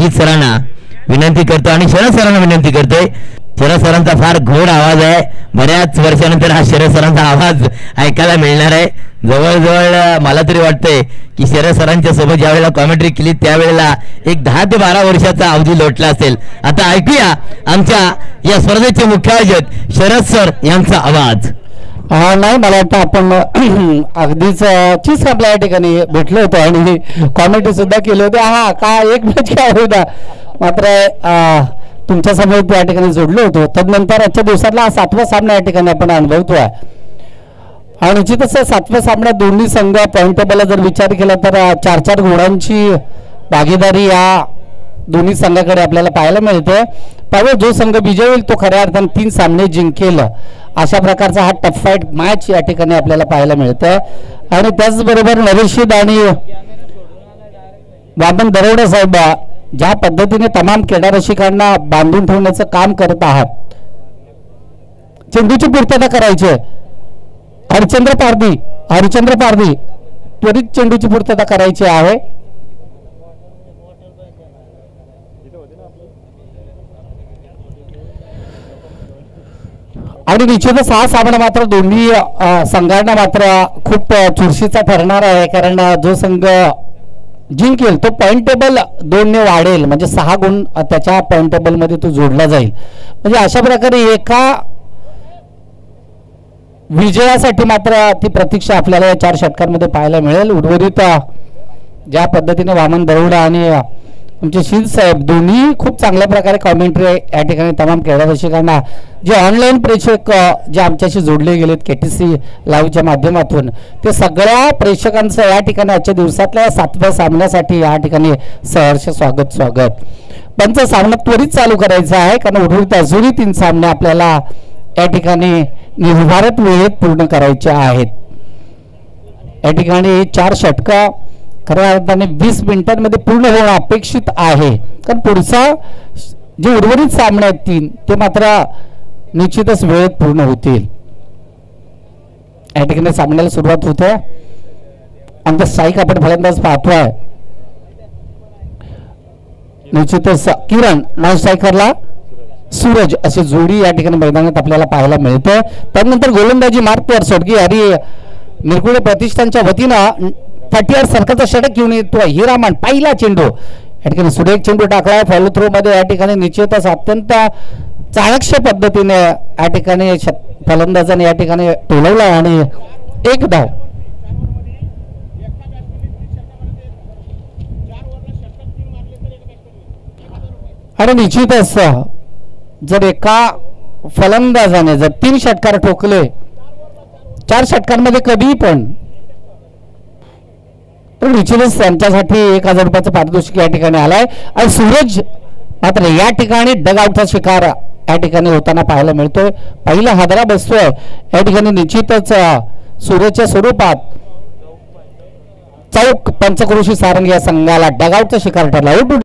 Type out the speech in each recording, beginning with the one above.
अजित सरांना विनंती करतो आणि शरद सरांना विनंती करतोय. शरद सरांचा फार गोड आवाज आहे. बऱ्याच वर्षानंतर हा शरद सरांचा आवाज ऐकायला मिळणार आहे. जवळजवळ मला तरी वाटतंय की शरद सरांच्या सोबत ज्या वेळेला कॉमेंट्री केली त्यावेळेला एक 10 ते 12 वर्षाचा अवधी लोटला असेल. आता ऐकूया आमच्या या स्पर्धेचे मुख्य आयोजक शरद सर यांचा आवाज. नाही, मला वाटतं आपण अगदीच चीज आपल्या या ठिकाणी भेटलो होतो आणि कॉमेंट्री सुद्धा केली होती. हा काय एक मॅच काय होता, मात्र तुमच्या समोर त्या ठिकाणी जोडलो होतो. तदनंतर आजच्या दिवसातला 7वा सामना या ठिकाणी आपण अनुभवतोय आणि निश्चितच 7व्या सामन्यात दोन्ही संघ पॉईंट टेबलला जर विचार केला तर 4-4 गुणांची भागीदारी या दोन्ही संघाकडे आपल्याला पाहायला मिळते. त्यामुळे जो संघ विजय होईल तो खऱ्या अर्थाने 3 सामने जिंकेल अशा प्रकारचा हा टफ फाईट मॅच या ठिकाणी आपल्याला पाहायला मिळतंय. आणि त्याचबरोबर नरेशिद आणि वामन दरोडे साहेब ज्या पद्धतीने तमाम क्रीडा रसिकांना बांधून ठेवण्याचं काम करत आहात, चेंडूची पूर्तता करायची आहे. हरिचंद्र पारधी त्वरित चेंडूची पूर्तता करायची आहे. आणि निश्चितच हा सामना मात्र दोन्ही संघांना मात्र खूप चुरशीचा ठरणार आहे. कारण जो संघ जिंकेल तो पॉईंट टेबल 2 ने वाढेल, म्हणजे 6 गुण त्याच्या पॉईंट टेबल मध्ये तो जोडला जाईल. म्हणजे अशा प्रकारे एका विजयासाठी मात्र ती प्रतीक्षा आपल्याला या 4 षटकांमध्ये पाहायला मिळेल. उर्वरित ज्या पद्धतीने वामन दरोडा आणि तुमचे शील साहेब दोन्ही खूप चांगल्या प्रकारे कॉमेंट्री या ठिकाणी तमाम क्रीडा रसिकांना, जे ऑनलाईन प्रेक्षक जे आमच्याशी जोडले गेलेत KTC लाईव्हच्या माध्यमातून, ते सगळ्या प्रेक्षकांचं या ठिकाणी आजच्या दिवसातल्या 7व्या सामन्यासाठी या ठिकाणी सहर्ष स्वागत. पंच सामना त्वरित चालू करायचा आहे कारण उर्वरित अजूनही 3 सामने आपल्याला या ठिकाणी निर्धारित वेळेत पूर्ण करायचे आहेत. या ठिकाणी 4 षटका खऱ्या अर्थाने 20 मिनिटांमध्ये पूर्ण होणं अपेक्षित आहे. कारण पुढचा जे उर्वरित सामने आहेत 3 ते मात्र निश्चितच वेळेत पूर्ण होतील. या ठिकाणी सामन्याला सुरुवात होते. आमचा स्ट्राईक आपण फलंदाज पाहतोय. निश्चितच किरण, नॉन स्ट्रायकरला सूरज अशी जोडी या ठिकाणी मैदानात आपल्याला पाहायला मिळते. त्यानंतर गोलंदाजी मार्कवर सोडगी हरी निरकुळे प्रतिष्ठानच्या वतीनं 30 सर्कलचा षटक घेऊन येतोय हिरामन. पहिला चेंडू या ठिकाणी सुरेख चेंडू टाकलाय फॉलो थ्रो मध्ये. या ठिकाणी निश्चितच अत्यंत चाणक्य पद्धतीने या ठिकाणी फलंदाजाने या ठिकाणी टोलवला आणि 1 धाव. आणि निश्चितच जर एका फलंदाजाने जर 3 षटकार ठोकले 4 षटकांमध्ये कधी पण, तर निश्चितच त्यांच्यासाठी 1000 रुपयाचं पारितोषिक या ठिकाणी आलाय. आणि सूरज मात्र या ठिकाणी डगआउटचा शिकार या ठिकाणी होताना पाहायला मिळतोय. पहिला हादरा बसतोय या ठिकाणी. निश्चितच सूरजच्या स्वरूपात चौक पंचक्रोशी सारंग या संघाला डगआउटचा शिकार ठरला.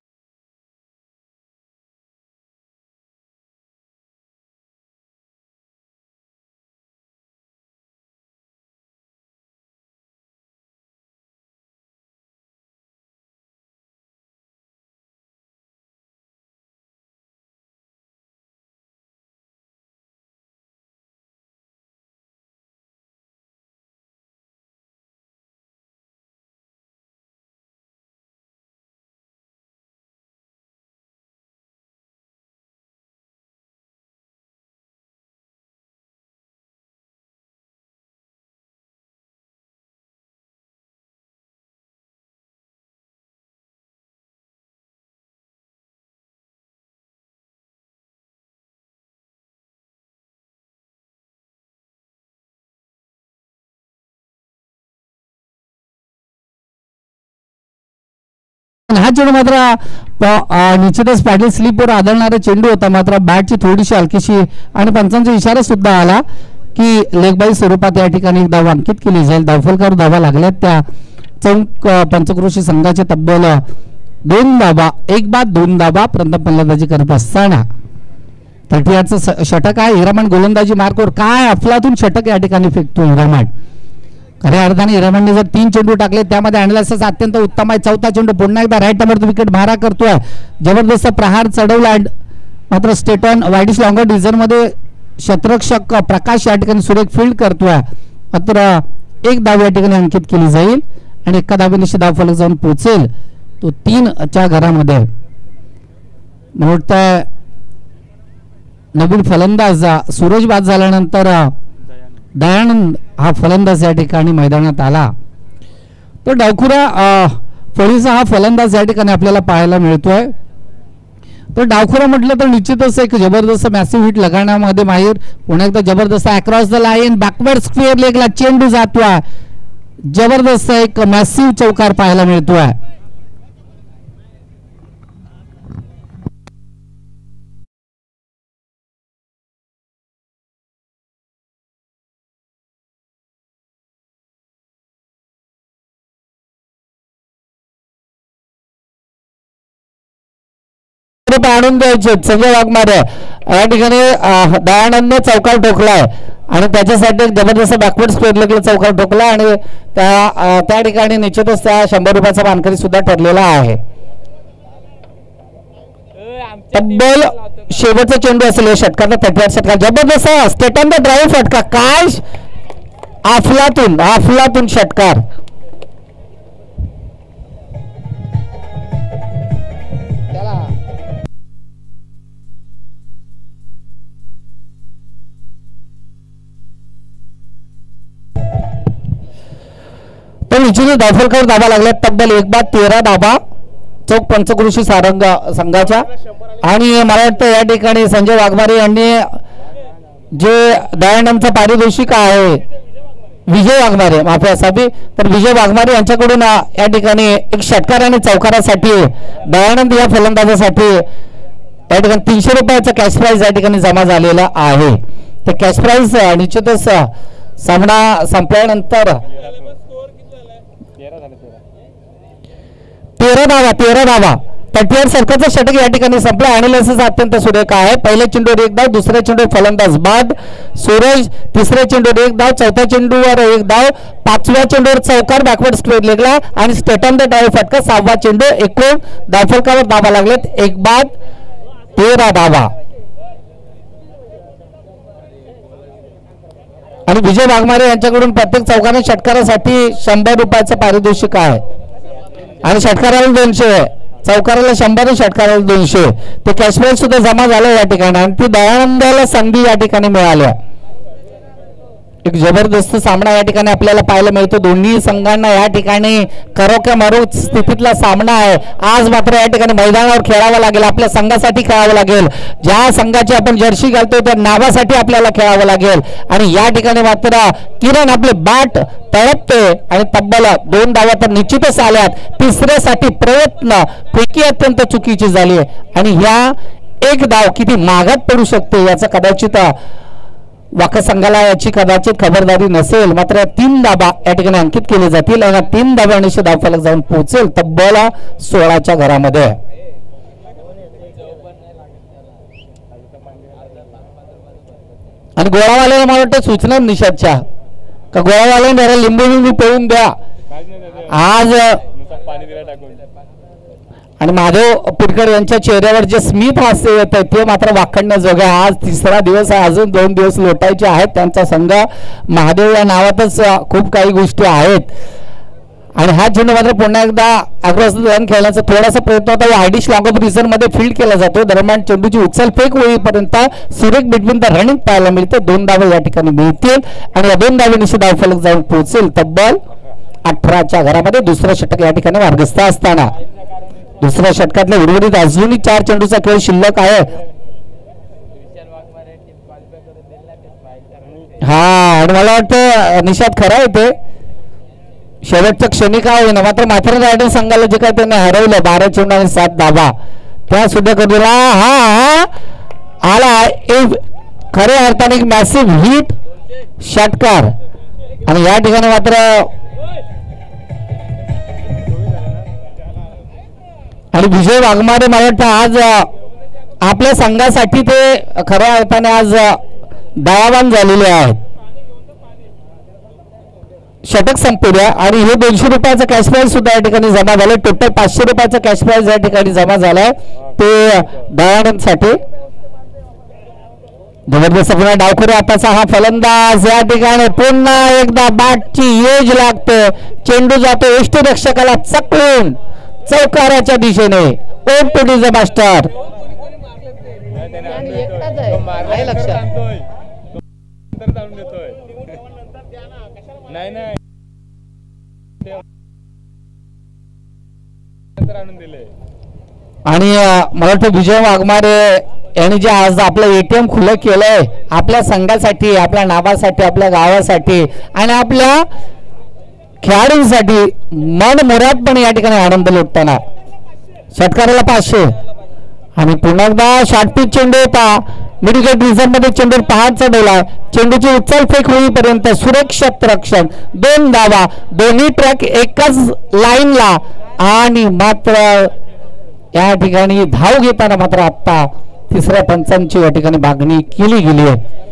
हा चेंडू मात्र निश्चितच पॅडल स्लिपवर आदळणारा चेंडू होता. मात्र बॅटची थोडीशी हलकीशी आणि पंचांचा इशारा सुद्धा आला की लेगबाई स्वरूपात या ठिकाणी एक धाव अंकित केली जाईल. धावफलकावर धावा लागल्यात त्या चौक पंचक्रोशी संघाचे तब्बल 2 धावा, 1 बाद 2 धावा प्रथम फलंदाजी करत असताना 38चं षटक आहे. हिरामण गोलंदाजी मार्कवर काय अफलातून षटक या ठिकाणी फेकतो हिरामण. खऱ्या अर्थाने हिरामणने जर 3 चेंडू टाकले त्यामध्ये अनालिसिस अत्यंत उत्तम आहे. चौथा चेंडू पुन्हा एकदा राईट नंबर विकेट मारा करतोय. जबरदस्त प्रहार चढवला मात्र स्टेटन वाईडिश लॉंगर डिझाईन मध्ये शतरक्षक प्रकाश या ठिकाणी सुरेख फील्ड करतोय. मात्र एक धाव या ठिकाणी अंकित केली जाईल आणि एका धावेनिशी धाव फलक जाऊन पोहोचेल तो 3च्या घरामध्ये. मोठा नवीन फलंदाज सूरज बाद झाल्यानंतर दयानंद हा फलंदाज या ठिकाणी मैदानात आला. तो डावखुरा फळीचा हा फलंदाज या ठिकाणी आपल्याला पाहायला मिळतोय. तर डावखुरा म्हटलं तर निश्चितच एक जबरदस्त मॅसिव्ह हिट लगावण्यामध्ये माहीर. पुन्हा एकदा जबरदस्त across the line backward square लेगला चेंडू जातोय. जबरदस्त एक मॅसिव्ह चौकार पाहायला मिळतोय. आणून द्यायचे संजय वाघमारे या ठिकाणी दयानंदने चौकार ठोकलाय आणि त्याच्यासाठी एक जबरदस्त बॅकवर्ड स्क्वेअर लेगला चौकार ठोकला आणि त्या ठिकाणी निश्चितच त्या 100 रुपयाचा मानकरी सुद्धा ठरलेला आहे. तब्बल शेवटचा चेंडू असेल षटकाचा 38 षटकार. जबरदस्त स्टेटन द ड्राईव्ह फटका काय अफलातून षटकार. निश्चित धावफलकावर धाबा लागल्या. तब्बल 1-13 धाबा चौक पंचकृषी सारंग संघाच्या. आणि मला वाटतं या ठिकाणी संजय वाघमारे यांनी जे दयानंदचं पारितोषिक आहे विजय वाघमारे माफी असावी तर विजय वाघमारे यांच्याकडून या ठिकाणी एक षटकार आणि चौकारासाठी दयानंद या फलंदाजासाठी या ठिकाणी 300 रुपयाचा कॅश प्राइज या ठिकाणी जमा झालेला आहे. ते कॅश प्राइज निश्चितच सामना संपल्यानंतर 13 धावा 38 षटकाचा षटक या ठिकाणी संपला. अनालिसिस अत्यंत सुरेख आहे. पहिल्या चेंडूवर 1 धाव, दुसऱ्या चेंडूवर फलंदाज बाद सूरज, तिसऱ्या चेंडूवर 1 धाव, चौथ्या चेंडूवर 1 धाव, पाचव्या चेंडूवर चौकार बॅकवर्ड स्क्वेअर लेगला आणि स्टेटन द ड्राईव्ह फटका. 6वा चेंडू. एकूण धावफलकावर धावा लागलेत 1-13 धावा. आणि विजय वाघमारे यांच्याकडून प्रत्येक चौकाने षटकारासाठी 100 रुपयाचं पारितोषिक आहे आणि षटकाराला 200, चौकाराला 100, षटकाराला 200. ते कॅश प्राइज सुद्धा जमा झालं या ठिकाणी आणि ती दयानंदाला संधी या ठिकाणी मिळाल्या. एक जबरदस्त सामना या ठिकाणी आपल्याला पाहायला मिळतो. दोन्ही संघांना या ठिकाणी करोक्यामारो स्थितीतला सामना आहे. आज मात्र या ठिकाणी मैदानावर खेळावं लागेल, आपल्या संघासाठी खेळावं लागेल. ज्या संघाची आपण जर्सी घालतोय त्या नावासाठी आपल्याला खेळावं लागेल. आणि या ठिकाणी मात्र किरण आपले बॅट तळपते आणि तब्बल 2 धावा तर निश्चितच आल्यात. तिसऱ्यासाठी प्रयत्न पैकी अत्यंत चुकीची झाली आणि ह्या 1 धाव किती मागात पडू शकते याचा कदाचित वाका संघाला याची कदाचित खबरदारी नसेल. मात्र 3 धाबा या ठिकाणी अंकित केले जातील आणि 3 धाब्यानिशी धावफलक जाऊन पोहोचेल तब्बल 16च्या घरामध्ये. आणि गोळावाल्याला मला वाटतं सूचना निषादच्या का गोळावाल्याने जरा लिंबू पिळून द्या आज. आणि माधव पिरकर यांच्या चेहऱ्यावर जे स्मित हास्य येत आहे ते मात्र वाखणण्याजोगे. आज 3रा दिवस आहे, अजून 2 दिवस लोटायचे आहेत. त्यांचा संघ महादेव या नावातच खूप काही गोष्टी आहेत. आणि हा चेंडू मात्र पुन्हा एकदा अग्रस्थान खेळण्याचा थोडासा प्रयत्न होता. आयडिश लॉंग रिझन मध्ये फील्ड केला जातो. दरम्यान चेंडूची उचल फेक होईपर्यंत सुरेख बिटवीन द रनिंग पाहायला मिळते. 2 धावे या ठिकाणी मिळतील आणि या 2 धावेनिशी धावफलक जाऊन पोहोचेल तब्बल 18च्या घरामध्ये. दुसरं षटक या ठिकाणी मार्गस्थ असताना दुसऱ्या षटकातल्या उर्वरित अजूनही 4 चेंडूचा खेळ शिल्लक आहे. हा आणि मला वाटतं निषाद खरा येते शेवटच्या क्षणी काय होईना. मात्र माथेरान रायडर संघाला जे काय त्यांनी हरवलं 12 चेंडू आणि 7 धावा त्या सुद्धा करू हा आला खऱ्या अर्थाने एक मॅसिव्ह हिट षटकार. आणि या ठिकाणी मात्र आणि विजय वाघमारे मला वाटतं आज आपल्या संघासाठी ते खऱ्या अर्थाने आज दयावान झालेले आहेत. षटक संपू द्या आणि हे 200 रुपयाचं कॅश प्राइज सुद्धा या ठिकाणी जमा झालं. टोटल 500 रुपयाचं कॅश प्राइज या ठिकाणी जमा झालाय ते दयानंदसाठी. जबरदस्त पुन्हा डावखुरी आताचा हा फलंदाज या ठिकाणी पुन्हा एकदा बॅटची एज लागते. चेंडू जातो यष्टीरक्षकाला चकलून चौकाराच्या दिशेने. ओम टू डी द मास्टर. आणि मला वाटतं विजय वाघमारे यांनी जे आज आपलं ATM खुलं केलंय आपल्या संघासाठी, आपल्या नावासाठी, आपल्या गावासाठी आणि आपल्या खेळाडूंसाठी मनमुरादपणे या ठिकाणी आनंद लुटताना. षटकाराला 500 आणि पुन्हा एकदा शॉर्टपिच चेंडू होता. मिडविकेट रिझन मध्ये चेंडू पहाट चढवला. चेंडूची उचल फेक होईपर्यंत सुरक्षित रक्षण. 2 धावा, दोन्ही ट्रॅक एकाच लाईनला आणि मात्र या ठिकाणी धाव घेताना मात्र आता तिसऱ्या पंचांची या ठिकाणी मागणी केली गेली आहे.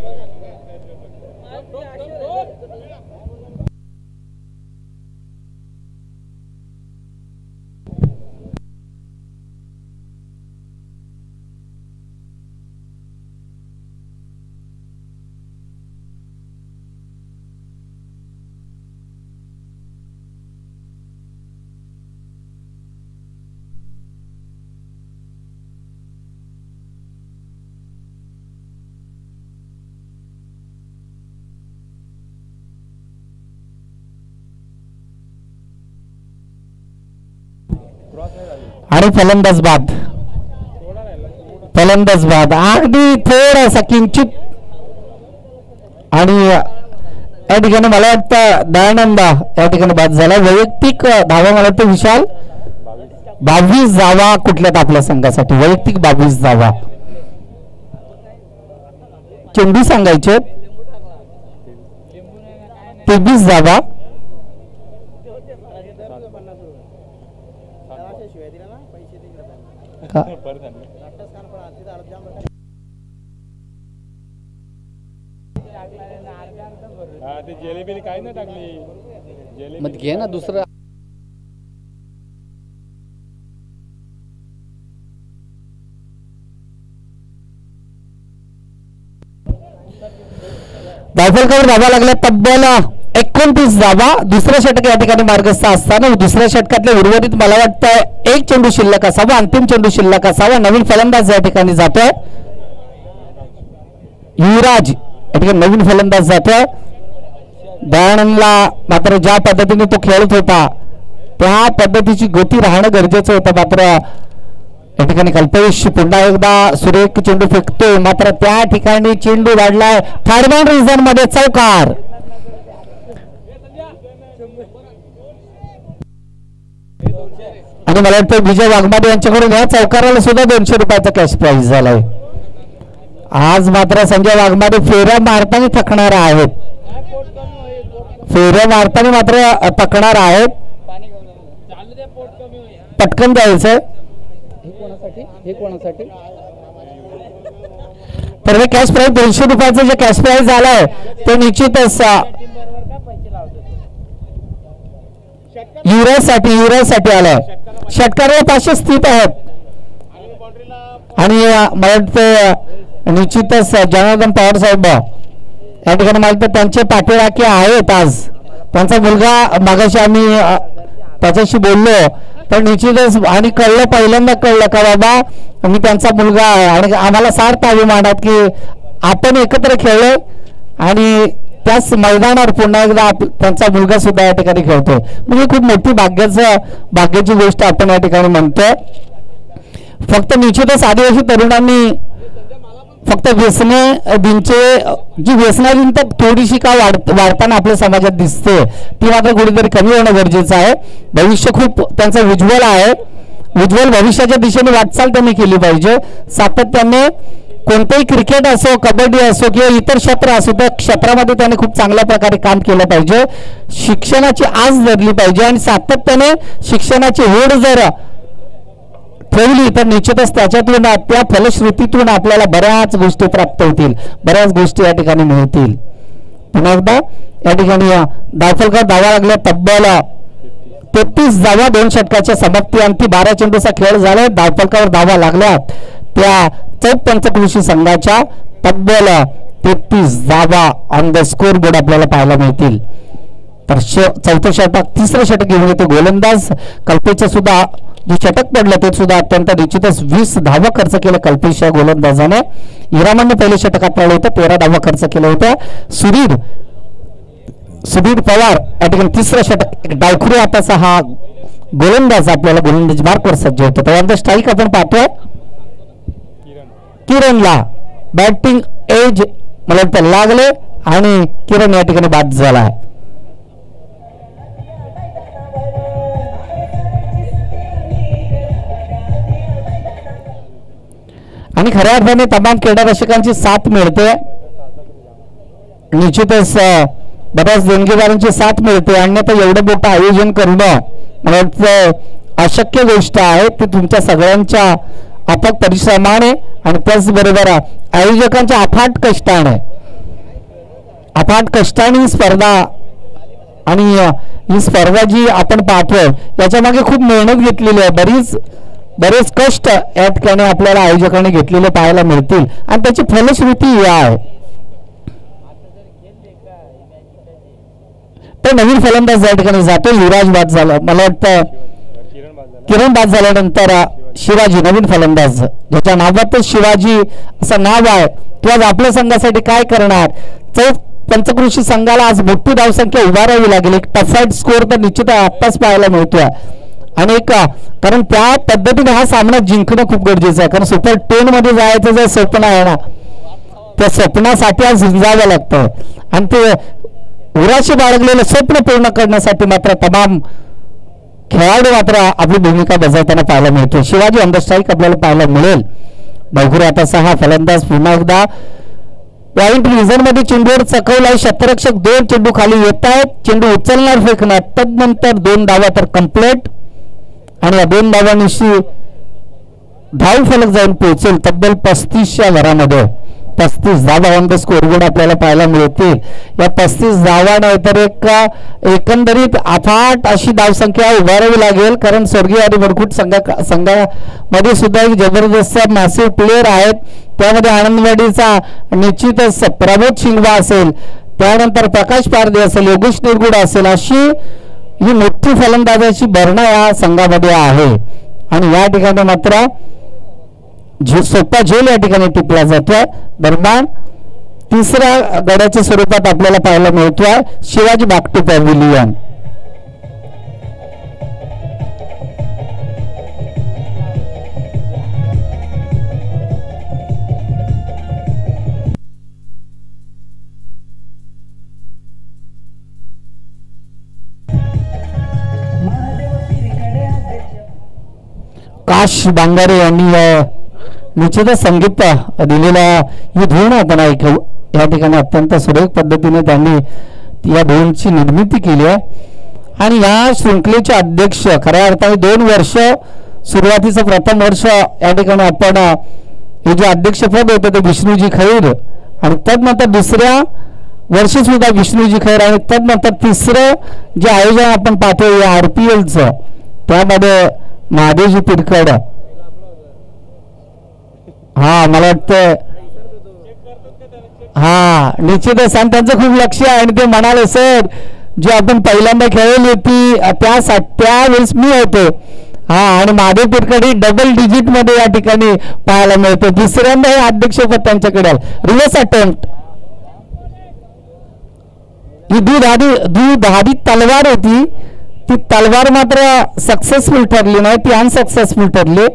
आणि फलंदाज बाद अगदी थोडासा किंचित. आणि या ठिकाणी मला वाटतं दयानंद या ठिकाणी बाद झाला. वैयक्तिक धावा मला वाटतं विशाल 22 धावा कुठल्यात आपल्या संघासाठी वैयक्तिक 22 धावा. चेंडू सांगायचे 23 धावा. मग घे ना दुसरं. दाफलकर धावा लागल्या तब्बल 29 धावा. दुसऱ्या षटक या ठिकाणी मार्गस्थ असताना दुसऱ्या षटकातल्या उर्वरित मला वाटतं एक चेंडू शिल्लक असावा, अंतिम चेंडू शिल्लक असावा. नवीन फलंदाज या ठिकाणी जातोय युवराज. या ठिकाणी नवीन फलंदाज जातोय. दयानंदला मात्र ज्या पद्धतीने तो खेळत होता त्या पद्धतीची गती राहणं गरजेचं होतं. मात्र या ठिकाणी कल्पेश पुन्हा एकदा सुरेख चेंडू फेकतोय. मात्र त्या ठिकाणी चेंडू वाढलाय थर्ड रिझन मध्ये चौकार. आणि मला वाटतं विजय वाघमारे यांच्याकडून या चौकाराला सुद्धा 200 रुपयाचा कॅश प्राइज झालाय. आज मात्र संजय वाघमारे फेऱ्या मारताना थकणार आहेत. फेऱ्या मारताना मात्र थकणार आहेत. पटकन द्यायचं. तर हे कॅश प्राइज 200 रुपयाचं जे कॅश प्राइज झालाय ते निश्चितच युवराजसाठी आलाय. षटकाराला 500 स्थित आहेत. आणि मला वाटतं निश्चितच जनार्दन पवार साहेब या ठिकाणी मला वाटतं त्यांचे पाठीराखे आहेत. आज त्यांचा मुलगा मागाशी आम्ही त्याच्याशी बोललो तर निश्चितच आणि पहिल्यांदा कळलं का बाबा मी त्यांचा मुलगा आहे. आणि आम्हाला सार्थ अभिमानात की आपण एकत्र खेळलो आणि त्याच मैदानावर पुन्हा एकदा त्यांचा मुलगा सुद्धा या ठिकाणी खेळतोय. म्हणजे खूप मोठी भाग्याची गोष्ट आपण या ठिकाणी म्हणतोय. फक्त निश्चितच आदिवासी तरुणांनी फक्त जी व्यसनाधीन तर थोडीशी का वाढताना आपल्या समाजात दिसते ती मात्र कुठेतरी कमी होणं गरजेचं आहे. भविष्य खूप त्यांचं उज्ज्वल आहे. उज्ज्वल भविष्याच्या दिशेने वाटचाल त्यांनी केली पाहिजे. सातत्याने कोणतेही क्रिकेट असो, कबड्डी असो किंवा इतर क्षेत्र असो त्या क्षेत्रामध्ये त्याने खूप चांगल्या प्रकारे काम केलं पाहिजे. शिक्षणाची आस धरली पाहिजे आणि सातत्याने शिक्षणाची ओढ जर ठेवली तर निश्चितच त्याच्यातून त्या फलश्रुतीतून आपल्याला बऱ्याच गोष्टी प्राप्त होतील, बऱ्याच गोष्टी या ठिकाणी मिळतील. पुन्हा एकदा या ठिकाणी धावफलकावर धावा लागल्या तब्बल 33 धावा 2 षटकाच्या समाप्ती अंती 12 चेंडूचा खेळ झालाय. धावफलकावर धावा लागल्या त्या चौक पंचकृषी संघाच्या तब्बल 33 धावा ऑन द स्कोर बोर्ड आपल्याला पाहायला मिळतील. तर चौथं षटक तिसरं षटक घेऊन येतो गोलंदाज कल्पेशचं सुद्धा जे षटक पडलं ते सुद्धा अत्यंत निश्चितच 20 धावा खर्च केलं कल्पेश या गोलंदाजाने. इरामनने पहिल्या षटकात पाहिलं होतं 13 धावा खर्च केलं होतं. सुधीर पवार या ठिकाणी तिसरं षटक एक डावखुरी हाताचा हा गोलंदाज आपल्याला गोलंदाज मार्कवर सज्ज होतो. त्यानंतर स्ट्राईक आपण पाहतोय किरणला बॅटिंग एज मला वाटतं लागले आणि किरण या ठिकाणी बाद झाला आहे. आणि खऱ्या अर्थाने तमाम क्रीडा रसिकांची साथ मिळते. निश्चितच बऱ्याच देणगीदारांची साथ मिळते. अन्यथा एवढं मोठं आयोजन करणं मला वाटतं अशक्य गोष्ट आहे. ती तुमच्या सगळ्यांच्या अथक परिश्रमाने आणि त्याचबरोबर आयोजकांच्या अफाट कष्टाने स्पर्धा आणि ही स्पर्धा जी आपण पाहतोय याच्या मागे खूप मेहनत घेतलेली आहे. बरेच कष्ट या ठिकाणी आपल्याला आयोजकांनी घेतलेले पाहायला मिळतील आणि त्याची फलश्रुती ही आहे. तर नवीन फलंदाज या ठिकाणी जातो. युवराज बाद झाला मला वाटतं किरण बाद झाल्यानंतर शिवाजी नवीन फलंदाज ज्याच्या नावातच शिवाजी असं नाव आहे. तो आज आपल्या संघासाठी काय करणार. चौक पंचकृषी संघाला आज मोठी धावसंख्या उभारावी लागेल. एक टफाईट स्कोर तर निश्चित आत्ताच पाहायला मिळतोय आणि कारण त्या पद्धतीने हा सामना जिंकणं खूप गरजेचं आहे. कारण सुपर 10 मध्ये जायचं जे स्वप्न आहे ना त्या स्वप्नासाठी आज झिंजावं लागतं आणि ते उराशी बाळगलेलं स्वप्न पूर्ण करण्यासाठी मात्र तमाम खेळाडू मात्र आपली भूमिका बजावताना पाहायला मिळतो. शिवाजी ऑन द स्ट्राईक आपल्याला पाहायला मिळेल. बहुगुरू आता हा फलंदाज पुन्हा एकदा पॉइंट रिझन मध्ये चेंडूवर चकवलाय. क्षेत्ररक्षक 2 चेंडू खाली येत आहेत. चेंडू उचलणार फेकणार तदनंतर 2 धावा तर कंप्लीट आणि या 2 धावांशी धाव फलक जाऊन पोहोचेल तब्बल 35च्या घरामध्ये. 35 धावा ऑन द स्कोर बोर्ड आपल्याला पाहायला मिळतील. या 35 धावा नाही तर एकंदरीत अफाट अशी धावसंख्या उभारावी लागेल. कारण स्वर्गीय आणि वरकुट संघामध्ये सुद्धा एक जबरदस्त मॅसिव्ह प्लेयर आहेत. त्यामध्ये आनंदवाडीचा निश्चितच प्रमोद शिंगवा असेल, त्यानंतर प्रकाश पारदे असेल, योगेश निरगुड असेल, अशी ही मोठी फलंदाजाची भरणा या संघामध्ये आहे. आणि या ठिकाणी मात्र सोपा झेल या ठिकाणी टिपला जातोय. दरम्यान तिसऱ्या गड्याच्या स्वरूपात आपल्याला पाहायला मिळतोय शिवाजी बागटे पॅव्हिलियन. काश बांगारे यांनी निश्चितच संगीत दिलेला ही धून आपण ऐकू. या ठिकाणी अत्यंत सुरेख पद्धतीने त्यांनी या धूनची निर्मिती केली आहे. आणि या शृंखलेचे अध्यक्ष खऱ्या अर्थाने 2 वर्ष सुरुवातीचं प्रथम वर्ष या ठिकाणी आपण हे जे अध्यक्षपद होतं ते विष्णूजी खैर आणि तदनंतर दुसऱ्या वर्षी सुद्धा विष्णूजी खैर आणि तदनंतर तिसरं जे आयोजन आपण पाहतोय या RPLचं त्यामध्ये महादेवजी पिरकड. हा मला वाटतं निश्चितच आणि त्यांचं खूप लक्ष आहे. आणि ते म्हणाले सर जे आपण पहिल्यांदा खेळली होती त्यावेळेस मी होतो. आणि महादेव पिरकड ही डबल डिजिट मध्ये या ठिकाणी पाहायला मिळते. दुसऱ्यांदा हे अध्यक्षपद त्यांच्याकडे रिव्हर्स अटेम्प्ट ही दुधारी तलवार होती. ती तलवार मात्र सक्सेसफुल ठरली नाही, ती अनसक्सेसफुल ठरली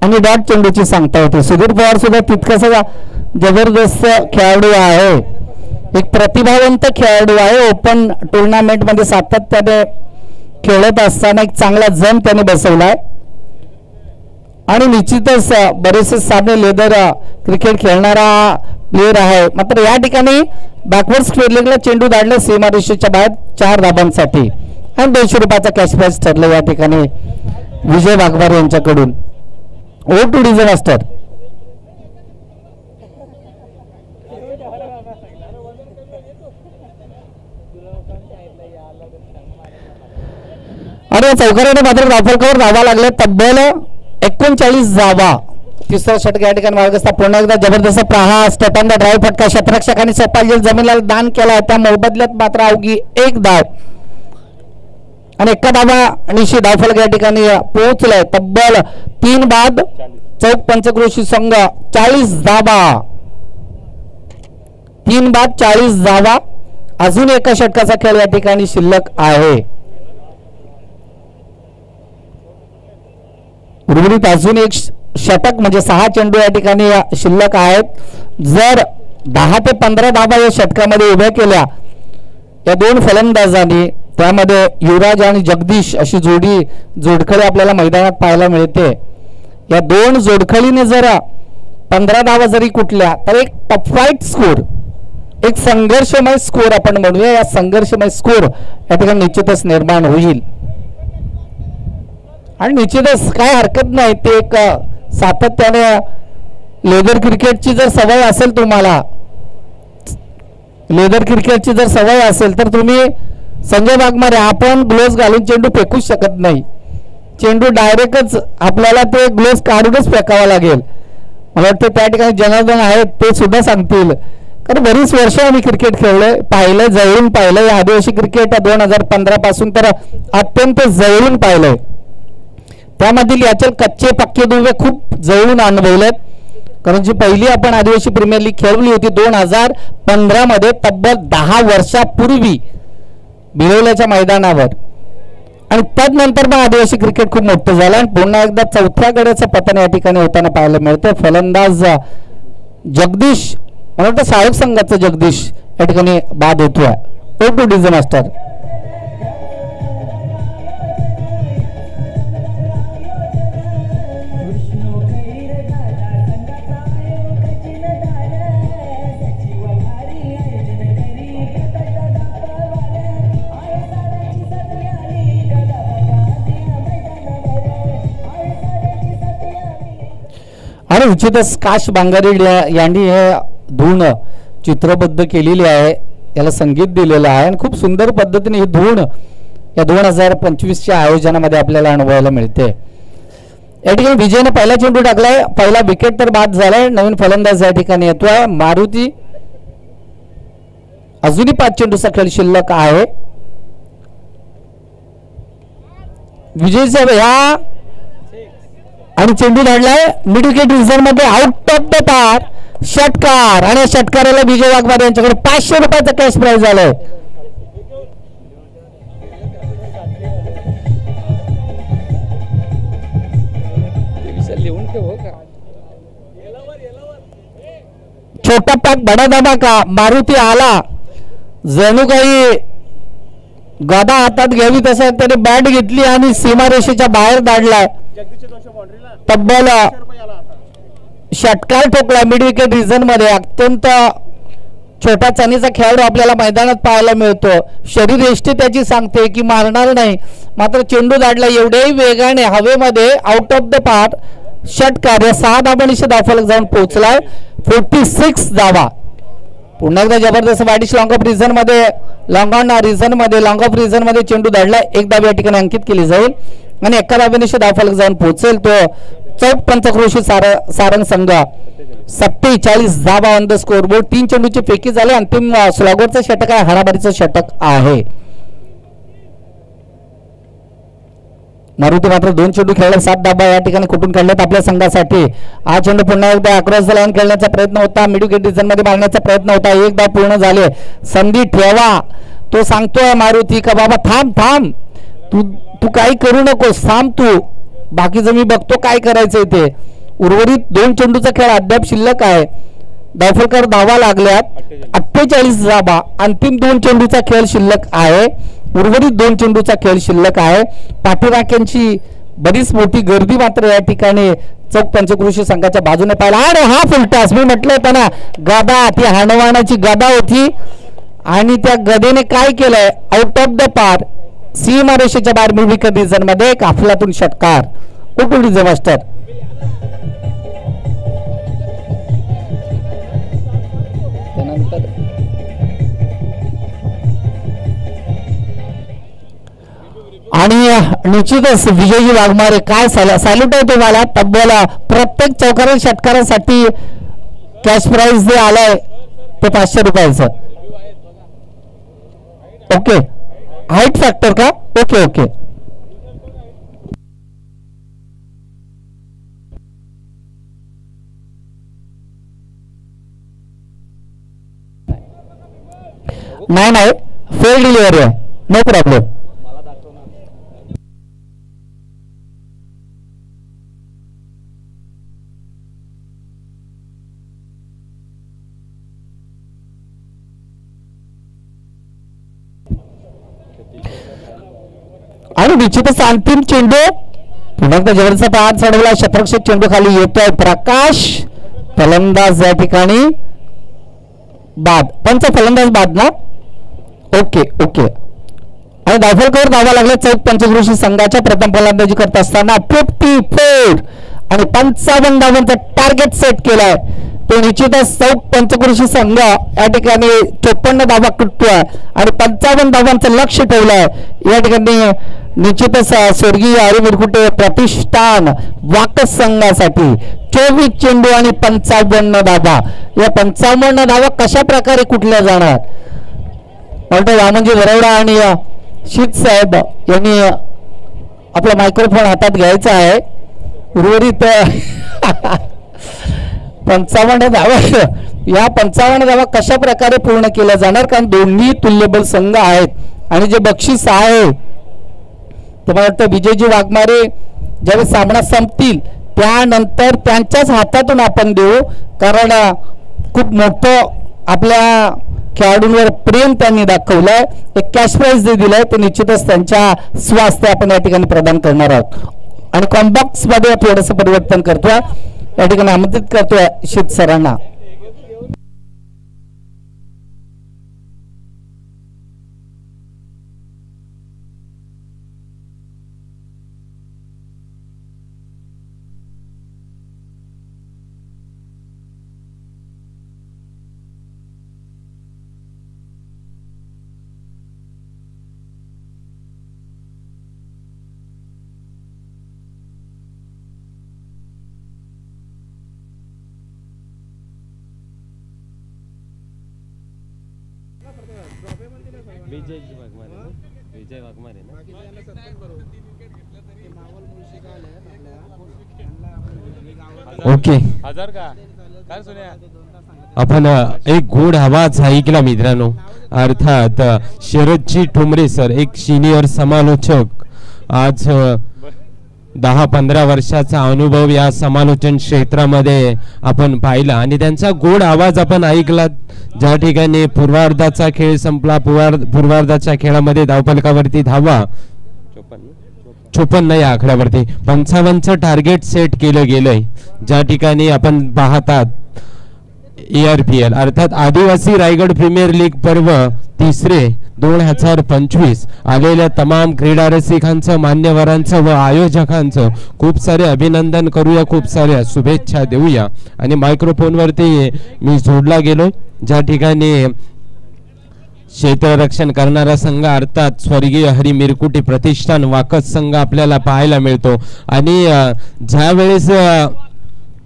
आणि डॉट चेंडूची सांगता होती. सुधीर पवार सुद्धा तितकासा जबरदस्त खेळाडू आहे, एक प्रतिभावंत खेळाडू आहे. ओपन टुर्नामेंट मध्ये सातत्याने खेळत असताना एक चांगला जम त्याने बसवलाय आणि निश्चितच बरेचसे साधे लेदर क्रिकेट खेळणारा प्लेयर आहे. मात्र या ठिकाणी बॅकवर्ड स्क्वेअर ला चेंडू धाडले सीमारेषेच्या बाहेर 4 धाबांसाठी आणि 200 रुपयाचा कॅश प्राइज ठरलं या ठिकाणी विजय वाघमारे यांच्याकडून. O2 डिझास्टर या चौकाराने मात्र धावफलकावर धावा लागल्या तब्बल 39 धावा. तिसरा षटक या ठिकाणी मार्गस्थ. पुन्हा एकदा जबरदस्त प्रहार स्टंपचा ड्राईव्ह फटका क्षेत्ररक्षकांनी सपाल जमिनीला दान केला. त्या मोबदल्यात मात्र अवघी एक धाव आणि एका धावा निशी धावफलक या ठिकाणी पोहोचलाय. तब्बल 3 बाद चौक पंचक्रोशी संघ 40 धावा. 3 बाद 40 धावा. अजून एका षटकाचा खेळ या ठिकाणी शिल्लक आहे. उर्वरित अजून एक षटक म्हणजे 6 चेंडू या ठिकाणी शिल्लक आहेत. जर 10 ते 15 धावा या षटकामध्ये उभ्या केल्या या दोन फलंदाजांनी, त्यामध्ये युवराज आणि जगदीश अशी जोडखळी आपल्याला मैदानात पाहायला मिळते. या दोन जोडखळीने जर 15 धावा जरी कुठल्या तर एक टफ फाईट स्कोर, एक संघर्षमय स्कोर आपण म्हणूया. या संघर्षमय स्कोर या ठिकाणी निश्चितच निर्माण होईल आणि निश्चितच काय हरकत नाही. ते एक सातत्याने लेदर क्रिकेटची जर सवय असेल तुम्हाला, लेदर क्रिकेटची जर सवय असेल तर तुम्ही संजय वाघमारे आपण ग्लोव्स घालून चेंडू फेकूच शकत नाही. चेंडू डायरेक्टच आपल्याला ते ग्लोव्स काढूनच फेकावा लागेल. मला वाटतं त्या ठिकाणी जनार्दन आहेत ते सुद्धा सांगतील, कारण बरीच वर्ष आम्ही क्रिकेट खेळलोय, पाहिलंय, जवळून पाहिलंय. आदिवासी क्रिकेट 2015 पासून तर अत्यंत जवळून पाहिलंय. त्यामधील याचे कच्चे पक्के दुवे खूप जवळून अनुभवलेत. कारण जी पहिली आपण आदिवासी प्रीमियर लीग खेळवली होती 2015 मध्ये, तब्बल 10 वर्षापूर्वी बिळवल्याच्या मैदानावर. आणि त्यानंतर मग आदिवासी क्रिकेट खूप मोठं झालं आणि पुन्हा एकदा चौथ्या गड्याचं पतन या ठिकाणी होताना पाहायला मिळतं. फलंदाज जगदीश, मला वाटतं साहेब संघाचा जगदीश या ठिकाणी बाद होतोय. Two DJ master. आणि निश्चितच काश बांगारी यांनी हे धून चित्रबद्ध केलेली आहे, याला संगीत दिलेलं आहे आणि खूप सुंदर पद्धतीने ही धून या 2025च्या आयोजनामध्ये आपल्याला अनुभवायला मिळते. या ठिकाणी विजयने पहिला चेंडू टाकलाय, पहिला विकेट तर बाद झालाय. नवीन फलंदाज या ठिकाणी येतोय मारुती. अजूनही 5 चेंडूचा खेळ शिल्लक आहे. विजय साहेब ह्या आणि चेंडू धाडलाय मिड विकेट रिझर्व मध्ये, आउट ऑफ द पार षटकार. आणि षटकाराला विजय वाघमारे यांच्याकडे 500 रुपयाचा कॅश प्राइज झालाय. छोटा पाक बडा धमाका. मारुती आला, जणू काही गदा हातात घ्यावी तसा त्याने बॅट घेतली आणि सीमारेषेच्या बाहेर धाडलाय. तब्बल षटकार ठोकला मिड विकेट रिझन मध्ये. अत्यंत छोटा चणीचा खेळाडू आपल्याला मैदानात पाहायला मिळतो. शरीर यष्टी त्याची सांगते की मारणार नाही, मात्र चेंडू धाडला एवढ्याही वेगाने हवेमध्ये, आउट ऑफ द पार षटकार. या 6 धाबांशी धावफलक जाऊन पोहोचलाय. 46 धावा. पुन्हा एकदा जबरदस्त वाडिश लॉंग ऑफ रिझन मध्ये, लॉंग ऑफ रिझन मध्ये चेंडू धाडला. एक धाव या ठिकाणी अंकित केली जाईल आणि एका धावेनिशी धावफलक जाऊन पोहोचेल तो चौक पंचक्रोशी सारंग संघ. 47 धावा ऑन द स्कोर बोर्ड. 3 चेंडूची फेकी झाली. अंतिम स्लॉगरचं षटक आहे, हाणामारीचं षटक आहे. मारुती मात्र 2 चेंडू खेळले, 7 धाबा या ठिकाणी कुठून काढल्यात आपल्या संघासाठी. हा चेंडू पुन्हा एकदा अक्रॉस द लाईन खेळण्याचा प्रयत्न होता, मिड विकेट रिझन मध्ये मारण्याचा प्रयत्न होता. 1 धाव पूर्ण झाले. संधी ठेवा, तो सांगतोय मारुती का बाबा थांब थांब, तू काही करू नकोस, थांब तू, बाकीचं मी बघतो काय करायचंय ते. उर्वरित 2 चेंडूचा खेळ अद्याप शिल्लक आहे. धावफलकावर धावा लागल्यात 48 धावा. अंतिम 2 चेंडूचा खेळ शिल्लक आहे. उर्वरित 2 चेंडूचा खेळ शिल्लक आहे. पाठीराख्यांची बरीच मोठी गर्दी मात्र या ठिकाणी चौक पंचक्रोशी संघाच्या बाजूने पाहिला. आणि हा फुलटास मी म्हटलं होतं ना, गदा, ती हाणवानाची गदा होती आणि त्या गदेने काय केलंय, आउट ऑफ द पार सीमारेषेच्या बाहेर मिड विकेट रिझन मध्ये एक अफलातून षटकार. उठुडीचे मास्टर. आणि निश्चितच विजयजी वाघमारे काय सॅल्यूट आहे तुम्हाला. तब्बल प्रत्येक चौकार षटकारासाठी कॅश प्राइज जे आलाय ते 500 रुपयाचं. ओके हाईट फॅक्टर का. ओके ओके नाही फेल डिलिव्हरी आहे. No problem. आणि निश्चितच अंतिम चेंडू पुन्हा जवळचा पाय चढवला. शतरक्षक चेंडू खाली येतोय. प्रकाश फलंदाज या ठिकाणी बाद. पंच फलंदाज बाद ना. Okay okay. आणि धावफलकावर धावा लागल्या चौक पंचक्रोशी संघाच्या प्रथम फलंदाजी करत असताना 54 आणि 55 धावांचा टार्गेट सेट केलाय. तो निश्चितच चौक पंचक्रोशी संघ या ठिकाणी 54 धावा कुटतोय आणि 55 धावांचं लक्ष ठेवलंय. या ठिकाणी निश्चितच स्वर्गीय हरी मिरकुटे प्रतिष्ठान वाकस संघासाठी 24 चेंडू आणि 55 धावा. या 55 धावा कशा प्रकारे कुठल्या जाणार. वामनजी वरवडा आणि शीत साहेब यांनी आपला मायक्रोफोन हातात घ्यायचा आहे. उर्वरित 55 धावा या 55 धावा कशा प्रकारे पूर्ण केल्या जाणार. कारण दोन्ही तुल्यबल संघ आहेत आणि जे बक्षीस आहे ते मला वाटतं विजयजी वाघमारे ज्यावेळी सामना संपतील त्यानंतर त्यांच्याच हातातून आपण देऊ. कारण खूप मोठं आपल्या खेळाडूंवर प्रेम त्यांनी दाखवलंय. एक कॅश प्राइज जे दिलंय ते निश्चितच त्यांच्या स्वास्थ्य आपण या ठिकाणी प्रदान करणार आहोत. आणि कॉम्बॉक्स मध्ये थोडंसं परिवर्तन करतोय. या ठिकाणी आमंत्रित करतोय शीत सरांना. विजय वाघमारे ओके. हजार का काय सुन्या. आपण एक गोड आवाज ऐकला मित्रांनो. अर्थात शरदजी ठोंबरे सर एक सिनियर समालोचक. आज 10-15 वर्षाचा अनुभव या समालोचन क्षेत्रामध्ये आपण पाहिला आणि त्यांचा गोड आवाज आपण ऐकला. ज्या ठिकाणी पूर्वार्धाचा खेळ संपला. पूर्वार्धाच्या खेळामध्ये धावफलकावरती धावा 54 या आकड्यावरती 55चं टार्गेट सेट केलं गेलंय. ज्या ठिकाणी आपण पाहतात ARPL अर्थात आदिवासी रायगड प्रीमियर लीग पर्व तिसरे 2025 आलेल्या तमाम क्रीडा रसिकांचं मान्यवरांचं व आयोजकांचं खूप सारे अभिनंदन करूया. खूप साऱ्या शुभेच्छा देऊया. आणि मायक्रोफोनवरती मी जोडला गेलो. ज्या ठिकाणी क्षेत्ररक्षण करणारा संघ अर्थात स्वर्गीय हरी मिरकुटे प्रतिष्ठान वाकस संघ आपल्याला पाहायला मिळतो. आणि ज्या वेळेस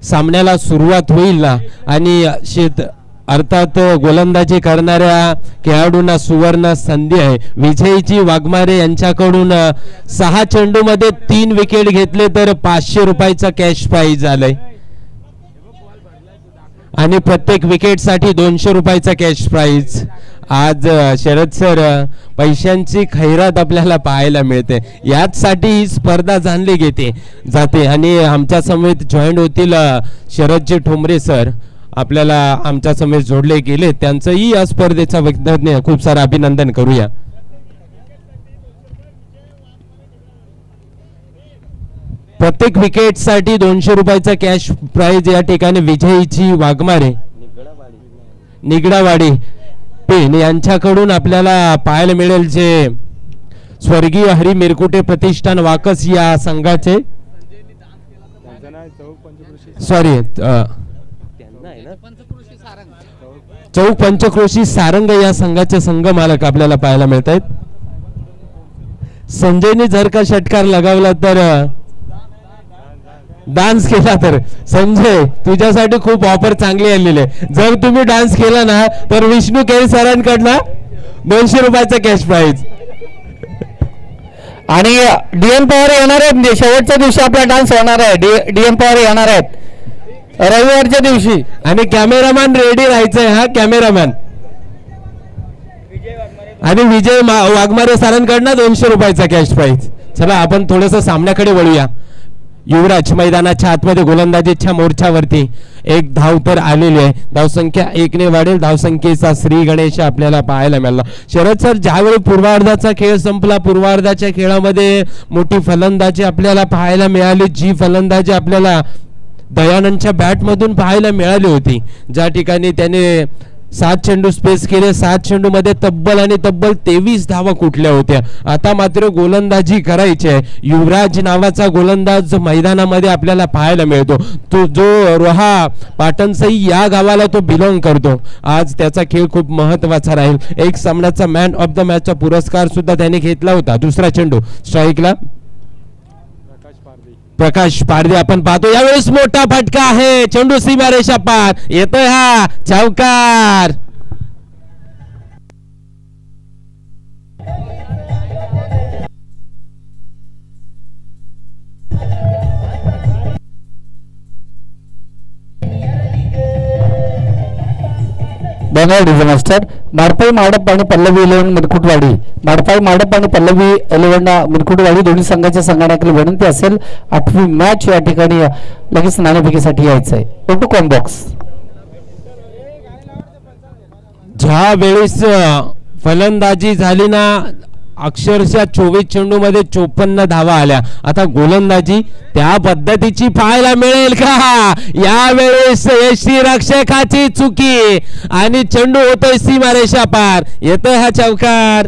सामन्याला सुरुवात होईल ना आणि अर्थात गोलंदाजी करणाऱ्या खेळाडूंना सुवर्ण संधी आहे. विजयजी वाघमारे यांच्याकडून 6 चेंडूमध्ये 3 विकेट घेतले तर 500 रुपयाचा कॅश प्राइज आलाय. आणि प्रत्येक विकेटसाठी 200 रुपयाचा कॅश प्राइज. आज शरद सर पैशांची खैरात आपल्याला पाहायला मिळते. याचसाठी ही स्पर्धा जाणली जाते. आणि आमच्या समेत जॉईंट होतील शरदजी ठोंबरे सर आपल्याला आमच्या समेत जोडले गेले. त्यांचंही या स्पर्धेचा वैज्ञानिक खूप सारं अभिनंदन करूया. प्रत्येक विकेट साठी 200 रुपयाचा कॅश प्राइज या ठिकाणी विजयजी वाघमारे निगडावाडी पेन यांच्याकडून आपल्याला पाहायला मिळेल. जे स्वर्गीय हरी मिरकुटे प्रतिष्ठान वाकस या संघाचे सॉरी चौक पंचक्रोशी सारंग या संघाचे संघ मालक आपल्याला पाहायला मिळत आहेत. संजयने जर का षटकार लगावला तर डान्स केला तर संजय तुझ्यासाठी खूप ऑफर चांगली आलेली आहे. जर तुम्ही डान्स केला ना तर विष्णू केरी सरांकडनं 200 रुपयाचा कॅश प्राइज. आणि डीएम पवार येणार आहेत. शेवटच्या दिवशी आपला डान्स होणार आहे. डीएम पवार येणार आहेत रविवारच्या दिवशी. आणि कॅमेरामॅन रेडी राहायचंय. हा कॅमेरामॅन आणि विजय वाघमारे सरांकडनं 200 रुपयाचा कॅश प्राइज. चला आपण थोडस सामन्याकडे वळूया. युवराज मैदानाच्या आतमध्ये गोलंदाजीच्या मोर्चावरती एक धाव तर आलेली आहे. धावसंख्या 1 ने वाढेल. धावसंख्येचा श्री गणेश आपल्याला पाहायला मिळाला. शरद सर ज्यावेळी पूर्वार्धाचा खेळ संपला पूर्वार्धाच्या खेळामध्ये मोठी फलंदाजी आपल्याला पाहायला मिळाली. जी फलंदाजी आपल्याला दयानंदच्या बॅट मधून पाहायला मिळाली होती ज्या ठिकाणी त्याने 7 चेंडू स्पेस केले. 7 चेंडू मध्ये तब्बल 23 धावा कुठल्या होत्या. आता मात्र गोलंदाजी करायची आहे. युवराज नावाचा गोलंदाज मैदानामध्ये आपल्याला पाहायला मिळतो. तो जो रोहा पाटणसई या गावाला तो बिलॉंग करतो. आज त्याचा खेळ खूप महत्वाचा राहील. एक सामन्याचा मॅन ऑफ द मॅचचा पुरस्कार सुद्धा त्याने घेतला होता. दुसरा चेंडू स्ट्राईकला प्रकाश पारदे आपण पाहतो. यावेळेस मोठा फटका आहे. चेंडू सीमारेषा पार येतोय. हा चौकार. धन्यवाद डिझास्टर. माडपाई माडप आणि पल्लवी 11 मिरकुटवाडी. माडपाई माडप आणि पल्लवी 11 मिरकुटवाडी दोन्ही संघाच्या संघटनाकडे विनंती असेल 8वी मॅच या ठिकाणी लगेच नाणेफेकीसाठी यायचं आहे. Photo combox. ज्या वेळेस फलंदाजी झाली ना अक्षरशः 24 चेंडू मध्ये 54 धावा आल्या. आता गोलंदाजी त्या पद्धतीची पाहायला मिळेल का. यावेळेस यष्टीरक्षकाची चुकी आणि चेंडू होतोय सीमारेषा पार. येतोय हा चौकार.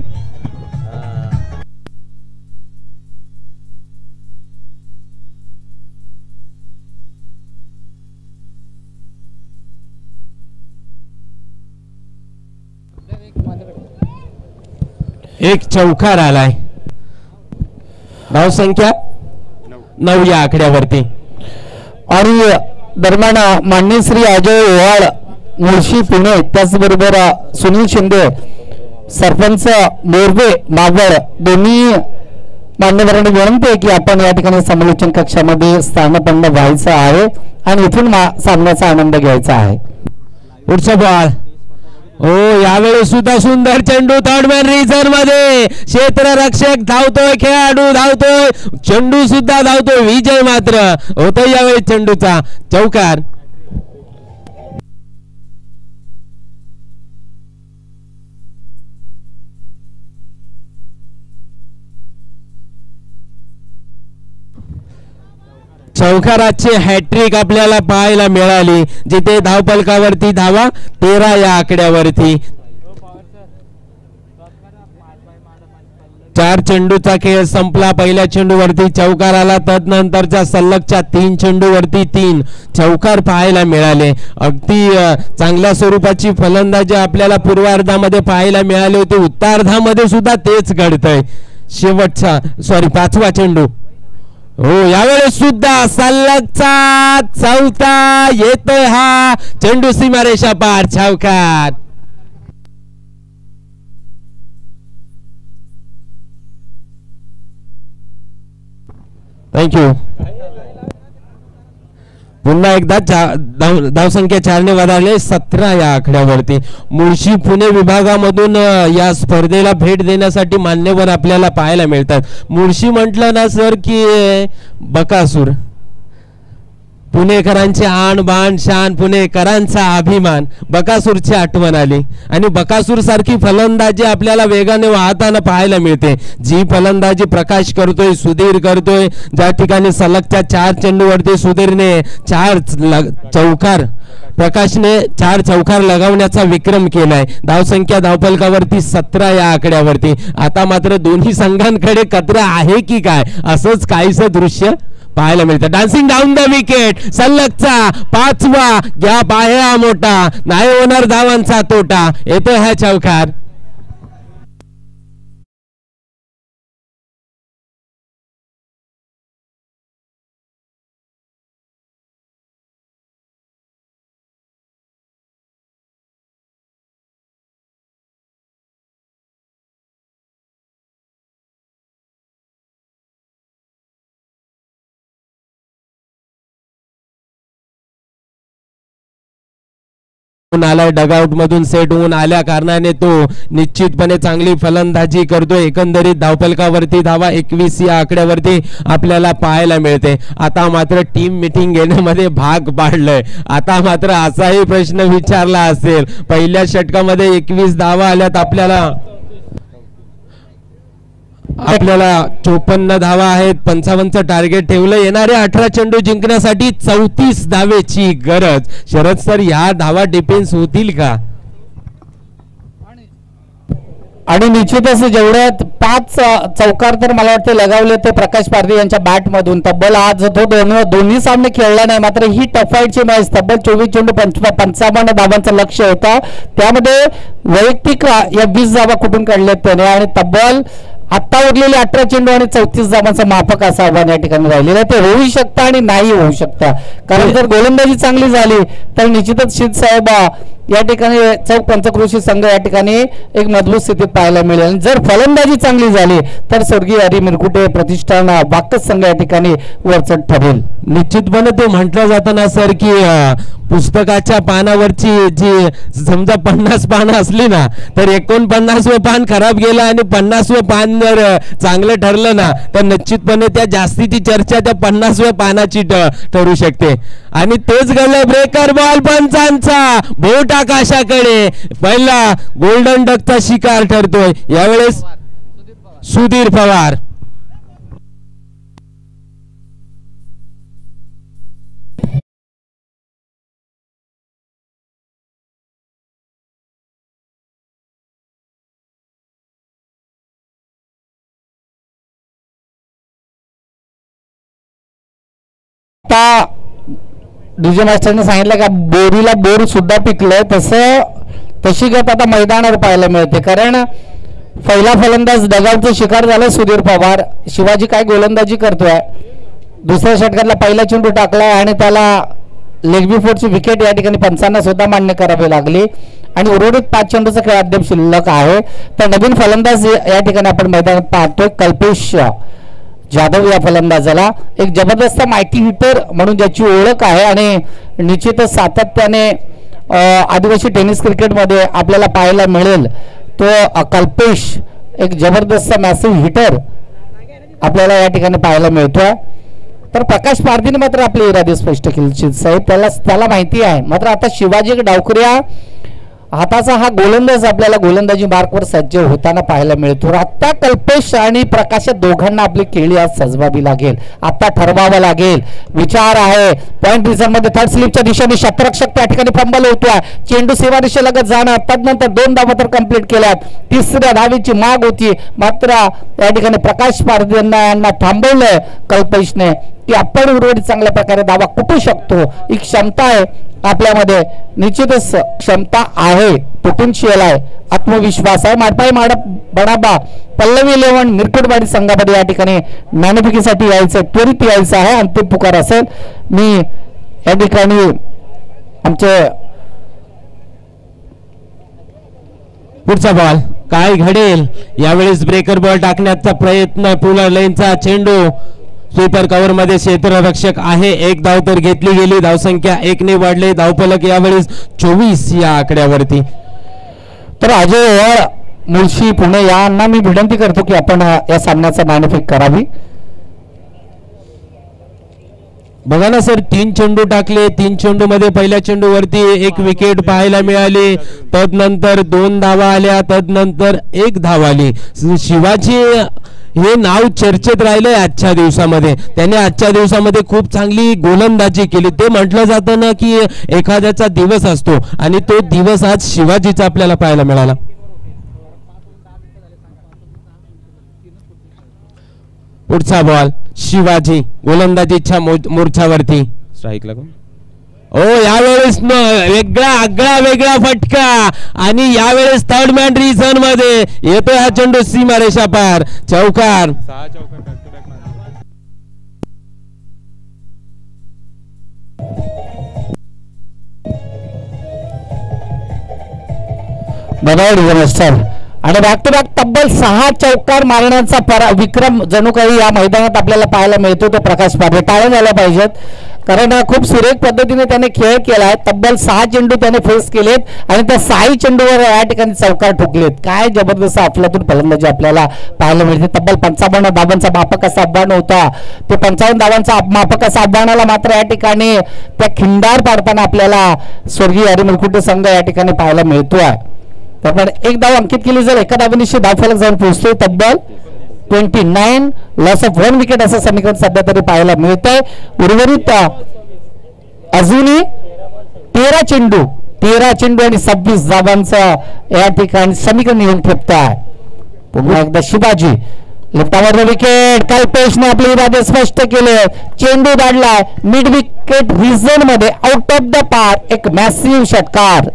एक चौकार आलाय. धावसंख्या 9 या आकड्यावरती. आणि दरम्यान माननीय श्री अजय ओवाळ मुळशी पुणे त्याचबरोबर सुनील शिंदे सरपंच मोरबे मावळ दोन्ही मान्यवरांनी विनंती आहे की आपण या ठिकाणी समालोचन कक्षामध्ये स्थानपन्न व्हायचं आहे आणि इथून सामन्याचा आनंद घ्यायचा आहे. पुढचा बॉल. हो यावेळेस सुद्धा सुंदर चेंडू थर्डमॅन रिझन मध्ये. क्षेत्ररक्षक धावतोय. खेळाडू धावतोय. चेंडू सुद्धा धावतोय. विजय मात्र होतोय यावेळेस चेंडूचा. चौकार. चौकाराची हॅट्रिक आपल्याला पाहायला मिळाली जिथे धावफलकावरती धावा 13 या आकड्यावरती. 4 चेंडूचा खेळ संपला. पहिल्या चेंडूवरती चौकार आला. तदनंतरच्या सलगच्या 3 चेंडूवरती 3 चौकार पाहायला मिळाले. अगदी चांगल्या स्वरूपाची फलंदाजी आपल्याला पूर्वार्धामध्ये पाहायला मिळाली होती. उत्तरार्धामध्ये सुद्धा तेच घडतंय. शेवटचा 5वा चेंडू. हो यावेळेस सुद्धा सलगचा 4था येतोय हा चेंडू सीमारेषा पार. चौकार. थँक्यू. पुन्हा एकदा धावसंख्या 4 ने वाढले. 17 या आकड्यावरती. मुळशी पुणे विभागामधून या स्पर्धेला भेट देण्यासाठी मान्यवर आपल्याला पाहायला मिळतात. मुळशी म्हटलं ना सर की बकासूर. पुणेकरांचे आण बाण शान. पुणेकरांचा अभिमान. बकासूरची आठवण आली आणि बकासूर सारखी फलंदाजी आपल्याला वेगाने वाहताना पाहायला मिळते. जी फलंदाजी प्रकाश करतोय सुधीर करतोय. ज्या ठिकाणी सलगच्या 4 चेंडूवरती सुधीरने 4 चौकार प्रकाशने 4 चौकार लगावण्याचा विक्रम केलाय. धावसंख्या धावफलकावरती 17 या आकड्यावरती. आता मात्र दोन्ही संघांकडे कत्र आहे की काय असंच काहीसं दृश्य पाहायला मिळतं. Dancing down the wicket. सलगचा 5वा गॅप आहे हा मोठा. नाही होणार धावांचा तोटा. येतो हा चौकार. आलाय, डगआउट मधून सेट होऊन आल्या कारणाने तो निश्चितपणे चांगली फलंदाजी करतोय. एकंदरीत धावफलकावरती धावा 21 या आकड्यावरती आपल्याला पाहायला मिळते. आता मात्र टीम मीटिंग घेण्यामध्ये भाग पाडलंय. आता मात्र असाही प्रश्न विचारला असेल, पहिल्या षटकामध्ये 21 धावा आल्यात, आपल्याला 54 धावा आहेत, 55चं टार्गेट ठेवलं. येणारे 18 चेंडू जिंकण्यासाठी 34 धावेची गरज. शरद सर, या धावा डिफेन्स होतील का? आणि निश्चितच जेवढे 5 चौकार तर मला वाटतं लगावले ते प्रकाश पारधी यांच्या बॅट मधून. तब्बल आज तो दोन्ही सामने खेळला नाही, मात्र ही टफ फाईटची मॅच. तब्बल 24 चेंडू 55 धावांचं लक्ष होतं, त्यामध्ये वैयक्तिक या 20 धावा कुठून काढल्यात त्याने. आणि तब्बल आता उरलेले 18 चेंडू आणि 34 धावांचा माफक असं आव्हान या ठिकाणी राहिलेलं आहे. ते होऊ शकतं आणि नाही होऊ शकतं, कारण जर गोलंदाजी चांगली झाली तर निश्चितच शिद साहेब या ठिकाणी चौक पंचक्रोशी संघ या ठिकाणी एक मजबूत स्थितीत पाहायला मिळेल. आणि जर फलंदाजी चांगली झाली तर स्वर्गीय हरी मिरकुटे प्रतिष्ठान बाकस संघ या ठिकाणी वरचढ ठरेल. निश्चितपणे ते म्हटलं जातं ना सर की पुस्तकाच्या पानावरची जी समजा 50 पानं असली ना तर 49वं पान खराब गेलं आणि 50वं पान जर चांगलं ठरलं ना तर निश्चितपणे त्या जास्तीची चर्चा त्या 50व्या पानाची ठरू शकते. आणि तेच घडलं. ब्रेकर बॉल पंचांचा, बोट आकाशाकडे, पहिला गोल्डन डकचा शिकार ठरतोय यावेळेस सुधीर पवार. आता डीजे मास्टरने सांगितलं का बोरीला बोर सुद्धा पिकलंय, तशी गत आता मैदानावर पाहायला मिळते. कारण पहिला फलंदाज डगआउटचा शिकार झाला सुधीर पवार. शिवाजी काय गोलंदाजी करतोय, दुसऱ्या षटकातला पहिला चेंडू टाकलाय आणि त्याला लेग बिफोरची विकेट या ठिकाणी पंचांना सुद्धा मान्य करावी लागली. आणि उर्वरित 5 चेंडूचा खेळ अद्याप शिल्लक आहे. तर नवीन फलंदाज या ठिकाणी आपण मैदानात पाहतोय कल्पेश जाधव. या फलंदाजाला एक जबरदस्त माहिती हिटर म्हणून ज्याची ओळख आहे आणि निश्चितच सातत्याने आदिवासी टेनिस क्रिकेटमध्ये आपल्याला पाहायला मिळेल. तो कल्पेश एक जबरदस्त मॅसिव्ह हिटर आपल्याला या ठिकाणी पाहायला मिळतोय. तर प्रकाश पारधीने मात्र आपले इरादे स्पष्ट केले साहेब, त्याला माहिती आहे. मात्र आता शिवाजी डावकऱ्या हाताचा हा गोलंदाज आपल्याला गोलंदाजी मार्कवर सज्ज होताना पाहायला मिळतो. आता कल्पेश आणि प्रकाश दोघांना आपली केळी आज सजवावी लागेल. आता ठरवावं लागेल. विचार आहे पॉइंट रिझन मध्ये थर्ड स्लिपच्या दिशेने शतरक्षक त्या ठिकाणी फंबल होतोय. चेंडू सीमारेषेलगत जाणं, तदनंतर 2 धावा तर कंप्लीट केल्यात. 3ऱ्या धावेची माग होती, मात्र या ठिकाणी प्रकाश पारधी यांना थांबवलंय कल्पेशने की आपण उर्वरित चांगल्या प्रकारे दावा कुठू शकतो. ही क्षमता आहे आपल्यामध्ये, निश्चितच क्षमता आहे, पोटेन्शियल आहे, आत्मविश्वास आहे. माडपाई बडाबा पल्लवी 11 मिरकुटवाडी संघामध्ये या ठिकाणी नाणेफेकीसाठी यायचं, त्वरित यायचं आहे. अंतिम पुकार असेल. मी या ठिकाणी आमचे पुढचा बॉल काय घडेल यावेळेस. ब्रेकर बॉल टाकण्याचा प्रयत्न, पुलर लेनचा चेंडू स्वीपर कव्हर मध्ये क्षेत्ररक्षक आहे. 1 धाव तर घेतली गेली. धावसंख्या 1 ने वाढले. धावफलक यावेळेस 24 या आकड्यावरती. तर अजय मुळशी पुणे यांना मी विनंती करतो की आपण या सामन्याचा नाणेफेक करावी. बघा ना सर, 3 चेंडू टाकले. 3 चेंडू मध्ये पहिल्या चेंडूवरती 1 विकेट पाहायला मिळाली. तदनंतर 2 धावा आल्या. तदनंतर 1 धाव आली. शिवाजी हे नाव चर्चेत राहिलंय आजच्या दिवसामध्ये. त्याने आजच्या दिवसामध्ये खूप चांगली गोलंदाजी केली. ते म्हटलं जातं ना की एखाद्याचा दिवस असतो आणि तो दिवस आज शिवाजीचा आपल्याला पाहायला मिळाला. पुढचा बॉल शिवाजी गोलंदाजीच्या मोर्चावरती. स्ट्राईक लागून यावेळेस वेगळा फटका आणि यावेळेस थर्ड मॅन रिझन मध्ये येतो हा चेंडू सीमारेषा पार. चौकार. आणि बॅक टू बॅक तब्बल 6 चौकार मारण्याचा विक्रम जणू काही या मैदानात आपल्याला पाहायला मिळतो. तो प्रकाश पारधी टाळ्या झाल्या पाहिजेत. कारण खूप सुरेख पद्धतीने त्याने खेळ केलाय. तब्बल 6 चेंडू त्याने फेस केलेत आणि त्या 6 चेंडूवर या ठिकाणी चौकार ठोकलेत. काय जबरदस्त अफलातून फलंदाजी आपल्याला पाहायला मिळते. तब्बल 55 धावांचा मापक असा आव्हान होता. ते 55 धावांचा मापक असा आव्हानाला मात्र या ठिकाणी त्या खिंडार पाडताना आपल्याला स्वर्गीय हरी मिरकुटे संघ या ठिकाणी पाहायला मिळतोय. तर एक धाव अंकित केली जर एका धावेनिशी धावफलक जाऊन पोहोचतोय. तब्बल 29 लॉस ऑफ 1 विकेट असं समीकरण सध्या तरी पाहायला मिळतंय. उर्वरित अजूनही 13 चेंडू आणि 26 धावांचं या ठिकाणी समीकरण येऊन ठेपत आहे. पुन्हा एकदा शिवाजी लेफ्टावर विकेट. कल्पेशने आपले इरादे स्पष्ट केले. चेंडू दाडलाय मिड विकेट रिझन मध्ये आउट ऑफ द पार्क. एक मॅसिव्ह षटकार.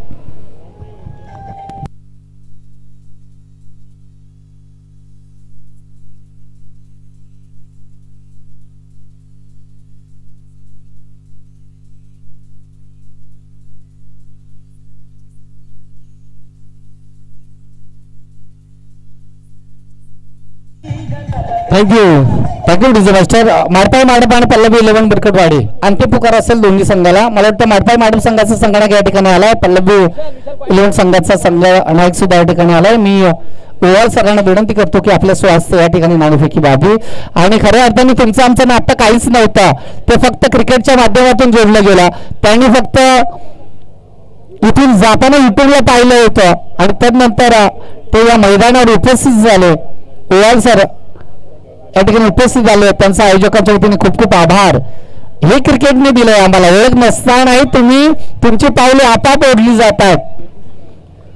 Thank you disaster. माडपाई माडप आणि पल्लवी 11 बिरकटवाडी अंतिम पुकार असेल दोन्ही संघाला. मला वाटतं माडपाई माडप संघाचा संगणक या ठिकाणी आलाय. पल्लवी 11 संघाचा संघ नायक सुद्धा या ठिकाणी आलाय. मी ओव्हर सरांना विनंती करतो की आपल्या स्वास्थ्य या ठिकाणी नाणेफेकी व्हावी. आणि खऱ्या अर्थाने तुमचं आमचं नातं काहीच नव्हतं. ते फक्त क्रिकेटच्या माध्यमातून जोडलं गेलं. त्यांनी फक्त इथून जाताना युट्यूबला पाहिलं होतं आणि त्यानंतर ते या मैदानावर उपस्थित झाले. ओव्हर सर या ठिकाणी उपस्थित झाले. त्यांच्या आयोजकांच्या वतीने खूप खूप आभार. हे क्रिकेटने दिलंय आम्हाला. ओळख नसतानाही तुम्ही तुमची पावले आपाप ओढली जातात.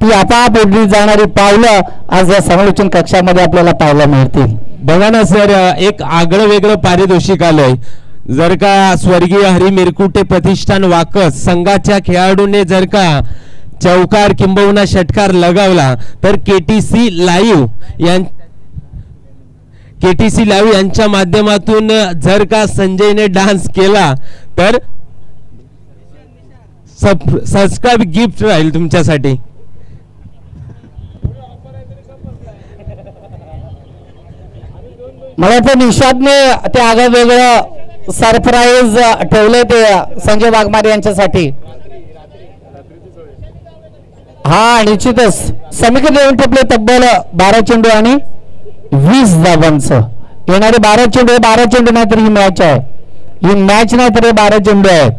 ती आपाप ओढली जाणारी पावलं आज या समालोचन कक्षामध्ये आपल्याला पाहायला मिळतील. बघा ना सर, एक आगळं वेगळं पारितोषिक आलंय. जर का स्वर्गीय हरी मिरकुटे प्रतिष्ठान वाकस संघाच्या खेळाडूने जर का चौकार किंबहुना षटकार लगावला तर केटीसी लाईव्ह यांच्या माध्यमातून जर का संजयने डान्स केला तर सबस्क्राईब गिफ्ट राहील तुमच्यासाठी. मला वाटतं निषादने ते आगळं वेगळं सरप्राईज ठेवलंय ते संजय वाघमारे यांच्यासाठी. हा निश्चितच समीकरण येऊन ठेपले. तब्बल 12 चेंडू आणि 20 धावांचं. येणारे 12 चेंडू नाही तर ही मॅच आहे. ही मॅच नाही तर हे 12 चेंडू आहेत.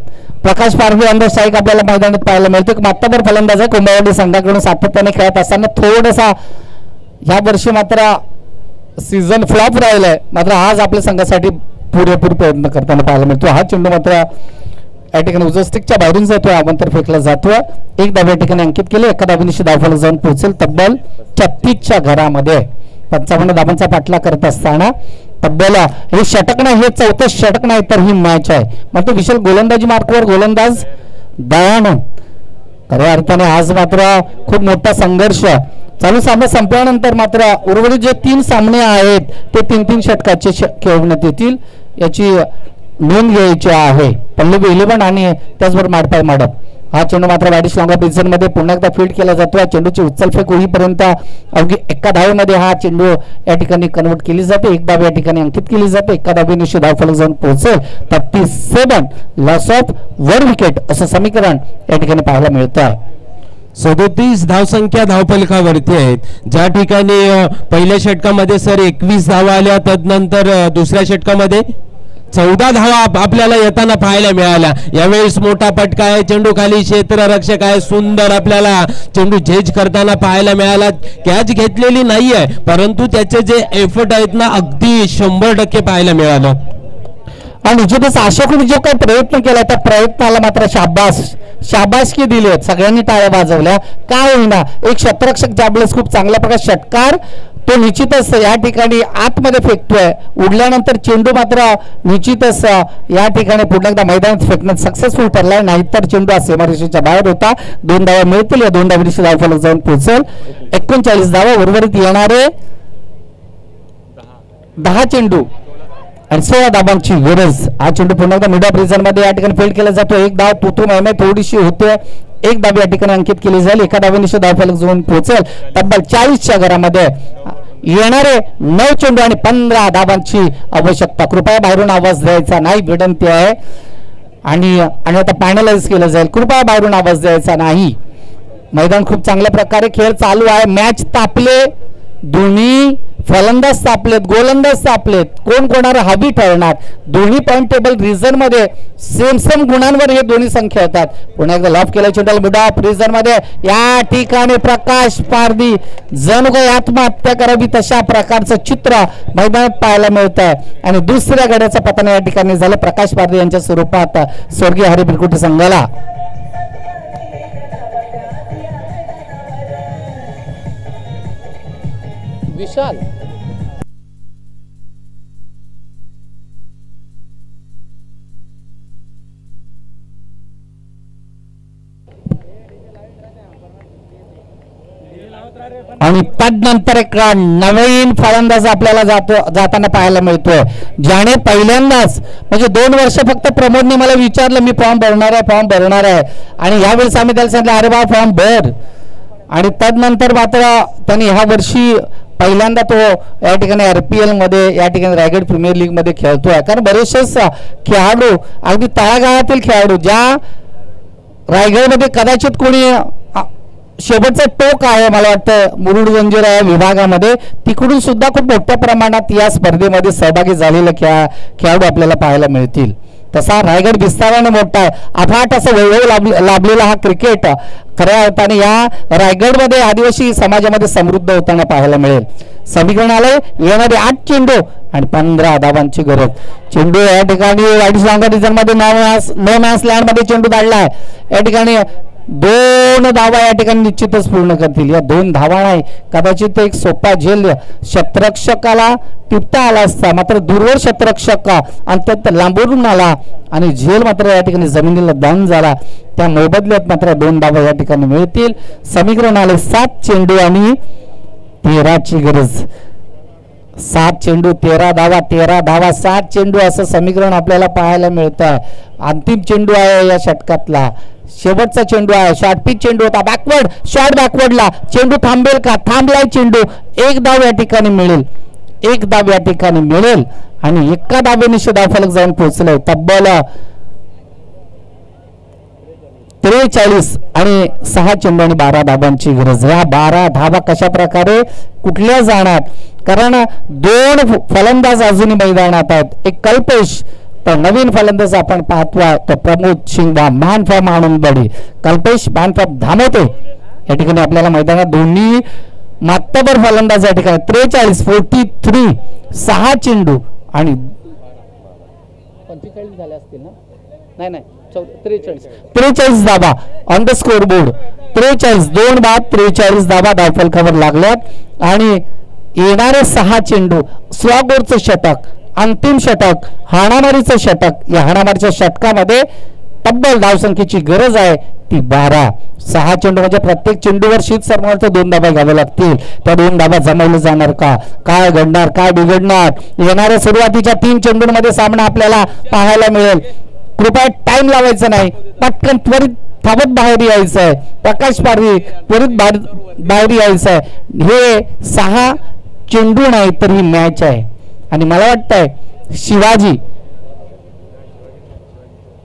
प्रकाश पारवे अंदर स्ट्राईक आपल्याला मैदानात पाहायला मिळतो. मात्ताभर फलंदाज आहे. कुंभवंडी संघाकडून सातत्याने खेळत असताना थोडासा ह्या वर्षी मात्र सीझन फ्लॉप राहिलाय. मात्र आज आपल्या संघासाठी पुरेपूर प्रयत्न करताना पाहायला मिळतो. हा चेंडू मात्र या ठिकाणी उजव्या स्टिकच्या बाहेरून जातोय. अवंतर फेकला जातोय. एक धाव या ठिकाणी अंकित केले. एका धावेनिशी धावफलक जाऊन पोहोचेल. तब्बल 36च्या घरामध्ये 55 धावांचा पाठला करत असताना तब्बल हे षटक नाही, हे 4थं षटक नाही तर ही मॅच आहे. मात्र विशाल गोलंदाजी मार्कवर गोलंदाज दयानंद. खऱ्या अर्थाने आज मात्र खूप मोठा संघर्ष. चालू सामना संपल्यानंतर मात्र उर्वरित जे 3 सामने आहेत ते 3-3 षटकाचे खेळवण्यात येतील याची नोंद घ्यायची आहे. पल्लवी 11 आणि त्याचबरोबर माडपाई माडप. हा चेंडू मात्र वाईडिश लॉंग ऑफ रिझन मध्ये पुन्हा एकदा फील्ड केला जातो. या चेंडूची उचल फेक होईपर्यंत अवघी एका धावेमध्ये हा चेंडू या ठिकाणी कन्वर्ट केली जाते. एक धाव या ठिकाणी अंकित केली जाते. एका धावेनिशी धावफलक जाऊन पोहोचेल. 37 लॉस ऑफ 1 विकेट असं समीकरण या ठिकाणी पाहायला मिळतं आहे. 37 धावसंख्या धावफलकावरती आहेत. ज्या ठिकाणी पहिल्या षटकामध्ये सर 21 धावा आल्या. तदनंतर दुसऱ्या षटकामध्ये 14 धावा आपल्याला येताना पाहायला मिळाल्या. यावेळेस मोठा फटका आहे. चेंडू खाली क्षेत्ररक्षक आहे. सुंदर आपल्याला चेंडू झेज करताना पाहायला मिळाला. कॅच घेतलेली नाहीये परंतु त्याचे जे एफर्ट आहेत ना अगदी 100% पाहायला मिळालं. आणि निश्चितच अशोकने जो काही प्रयत्न केला त्या प्रयत्नाला मात्र शाबासकी दिली. सगळ्यांनी टाळ्या वाजवल्या. काय होईना एक क्षेत्ररक्षक ज्यावेळेस खूप चांगल्या प्रकारे षटकार तो निश्चितच या ठिकाणी आतमध्ये फेकतोय. उडल्यानंतर चेंडू मात्र निश्चितच या ठिकाणी पुन्हा एकदा मैदानात फेकण्यात सक्सेसफुल ठरलाय. नाहीतर चेंडू सीमारेषेच्या बाहेर होता. 2 धावा मिळतील. या 2 धावांची धावफलक जाऊन पोहोचेल. 39 धावा. उर्वरित येणारे 10 चेंडू आणि 16 धावांची गरज. हा चेंडू पुन्हा एकदा मिड ऑफ रिझन मध्ये या ठिकाणी फील्ड केला जातो. एक धाव तुतू महिमे थोडीशी होते. एक धाव या ठिकाणी अंकित केली जाईल. एका धावेनिशी धावफलक जाऊन पोहोचेल. तब्बल 40च्या घरामध्ये येणारे 9 चेंडू आणि 15 धावांची आवश्यकता. कृपया बाहेरून आवाज द्यायचा नाही विनंती आहे. आणि आता पॅनलाइज केलं जाईल. कृपया बाहेरून आवाज द्यायचा नाही. मैदान खूप चांगल्या प्रकारे खेळ चालू आहे. मॅच तापले, दोन्ही फलंदाज तापलेत, गोलंदाज तापलेत. कोण कोणाला हवी ठरणार. दोन्ही पॉईंट टेबल रिझन मध्ये सेम गुणांवर हे दोन्ही संख्या होतात. पुन्हा एकदा लॉफ केला चेंडू मिड ऑफ रिझन मध्ये. या ठिकाणी प्रकाश पारधी जणू काही आत्महत्या करावी तशा प्रकारचं चित्र मैदानात पाहायला मिळत आहे. आणि दुसऱ्या गड्याचा पतन या ठिकाणी झालं प्रकाश पारधी यांच्या स्वरूपात स्वर्गीय हरी बिरकुटे संघाला. विशाल आणि तदनंतर एक नवीन फलंदाज आपल्याला जाताना पाहायला मिळतोय. ज्याने पहिल्यांदाच म्हणजे 2 वर्ष फक्त प्रमोदने मला विचारलं मी फॉर्म भरणार आहे आणि यावेळेस आम्ही त्याला सांगितलं अरे बा फॉर्म भर. आणि तदनंतर मात्र त्यांनी ह्या वर्षी पहिल्यांदा तो या ठिकाणी RPL मध्ये या ठिकाणी रायगड प्रीमियर लीग मध्ये खेळतोय. कारण बरेचसेच खेळाडू अगदी तळागाळातील खेळाडू ज्या रायगडमध्ये कदाचित कोणी शेवटचं टोक आहे मला वाटतं मुरुड जंजिरा या विभागामध्ये तिकडून सुद्धा खूप मोठ्या प्रमाणात या स्पर्धेमध्ये सहभागी झालेले खेळाडू आपल्याला पाहायला मिळतील. तसा रायगड विस्ताराने मोठा आहे. अफाट असं वैभव लाभलेला हा क्रिकेट खऱ्या अर्थाने या रायगडमध्ये आदिवासी समाजामध्ये समृद्ध होताना पाहायला मिळेल. समीकरण आलंय येणारे 8 चेंडू आणि 15 धावांची गरज. चेंडू या ठिकाणी रिझन मध्ये नो मॅन्स लँड मध्ये चेंडू धाडलाय. या ठिकाणी 2 धावा या ठिकाणी निश्चितच पूर्ण करतील. या 2 धावा नाही कदाचित एक सोपा झेल शतरक्षकाला टिपता आला असता मात्र दूरवर शतरक्षक अंत्यंत लांबून आला आणि झेल मात्र या ठिकाणी जमिनीला दान झाला. त्या मोबदल्यात मात्र 2 धावा या ठिकाणी मिळतील. समीकरण आले 7 चेंडू आणि 13ची गरज. 7 चेंडू 13 धावा 13 धावा 7 चेंडू असं समीकरण आपल्याला पाहायला मिळतं आहे. अंतिम चेंडू आहे या षटकातला शेवटचा चेंडू आहे. शॉर्ट पिच चेंडू होता बॅकवर्ड शॉर्ट बॅकवर्डला चेंडू थांबेल का. थांबलाय चेंडू. 1 धाव या ठिकाणी मिळेल. 1 धाव या ठिकाणी मिळेल आणि एका धावेनिशी धावफलक जाऊन पोहोचलंय. तब्बल 43 आणि 6 चेंडू आणि 12 धावांची गरज. या 12 धावा कशा प्रकारे कुठल्या जाणार कारण 2 फलंदाज अजूनही मैदानात आहेत. एक कल्पेश तर नवीन फलंदाज आपण पाहतोय तो Pramod Shinga man from Anandwadi. Kalpesh man from Dhamote या ठिकाणी आपल्याला मैदानात दोन्ही मातबर फलंदाज या ठिकाणी 43 6 चेंडू आणि 45 झाले असतील ना. नाही 43 धावा ऑन द स्कोर बोर्ड. 43 2 बाद 43 धावा धावफलकावर लागल्यात आणि येणारे 6 चेंडू स्वागोरचं षटक अंतिम षटक हाणामारीचं षटक. या हाणामारीच्या षटकामध्ये तब्बल धावसंख्येची गरज आहे ती 12. 6 चेंडू म्हणजे प्रत्येक चेंडूवर शीत सरमालच्या 2 धावा घ्याव्या लागतील. त्या 2 धावा जमवले जाणार का. काय घडणार काय बिघडणार. येणाऱ्या सुरुवातीच्या 3 चेंडूंमध्ये सामना आपल्याला पाहायला मिळेल. कृपया टाइम लावायचा नाही. पटकन त्वरित थांबत बाहेर यायचं आहे. प्रकाश पारधी त्वरित बाहेर यायचं आहे. हे 6 चेंडू नाही तर ही मॅच आहे. आणि मला वाटतंय शिवाजी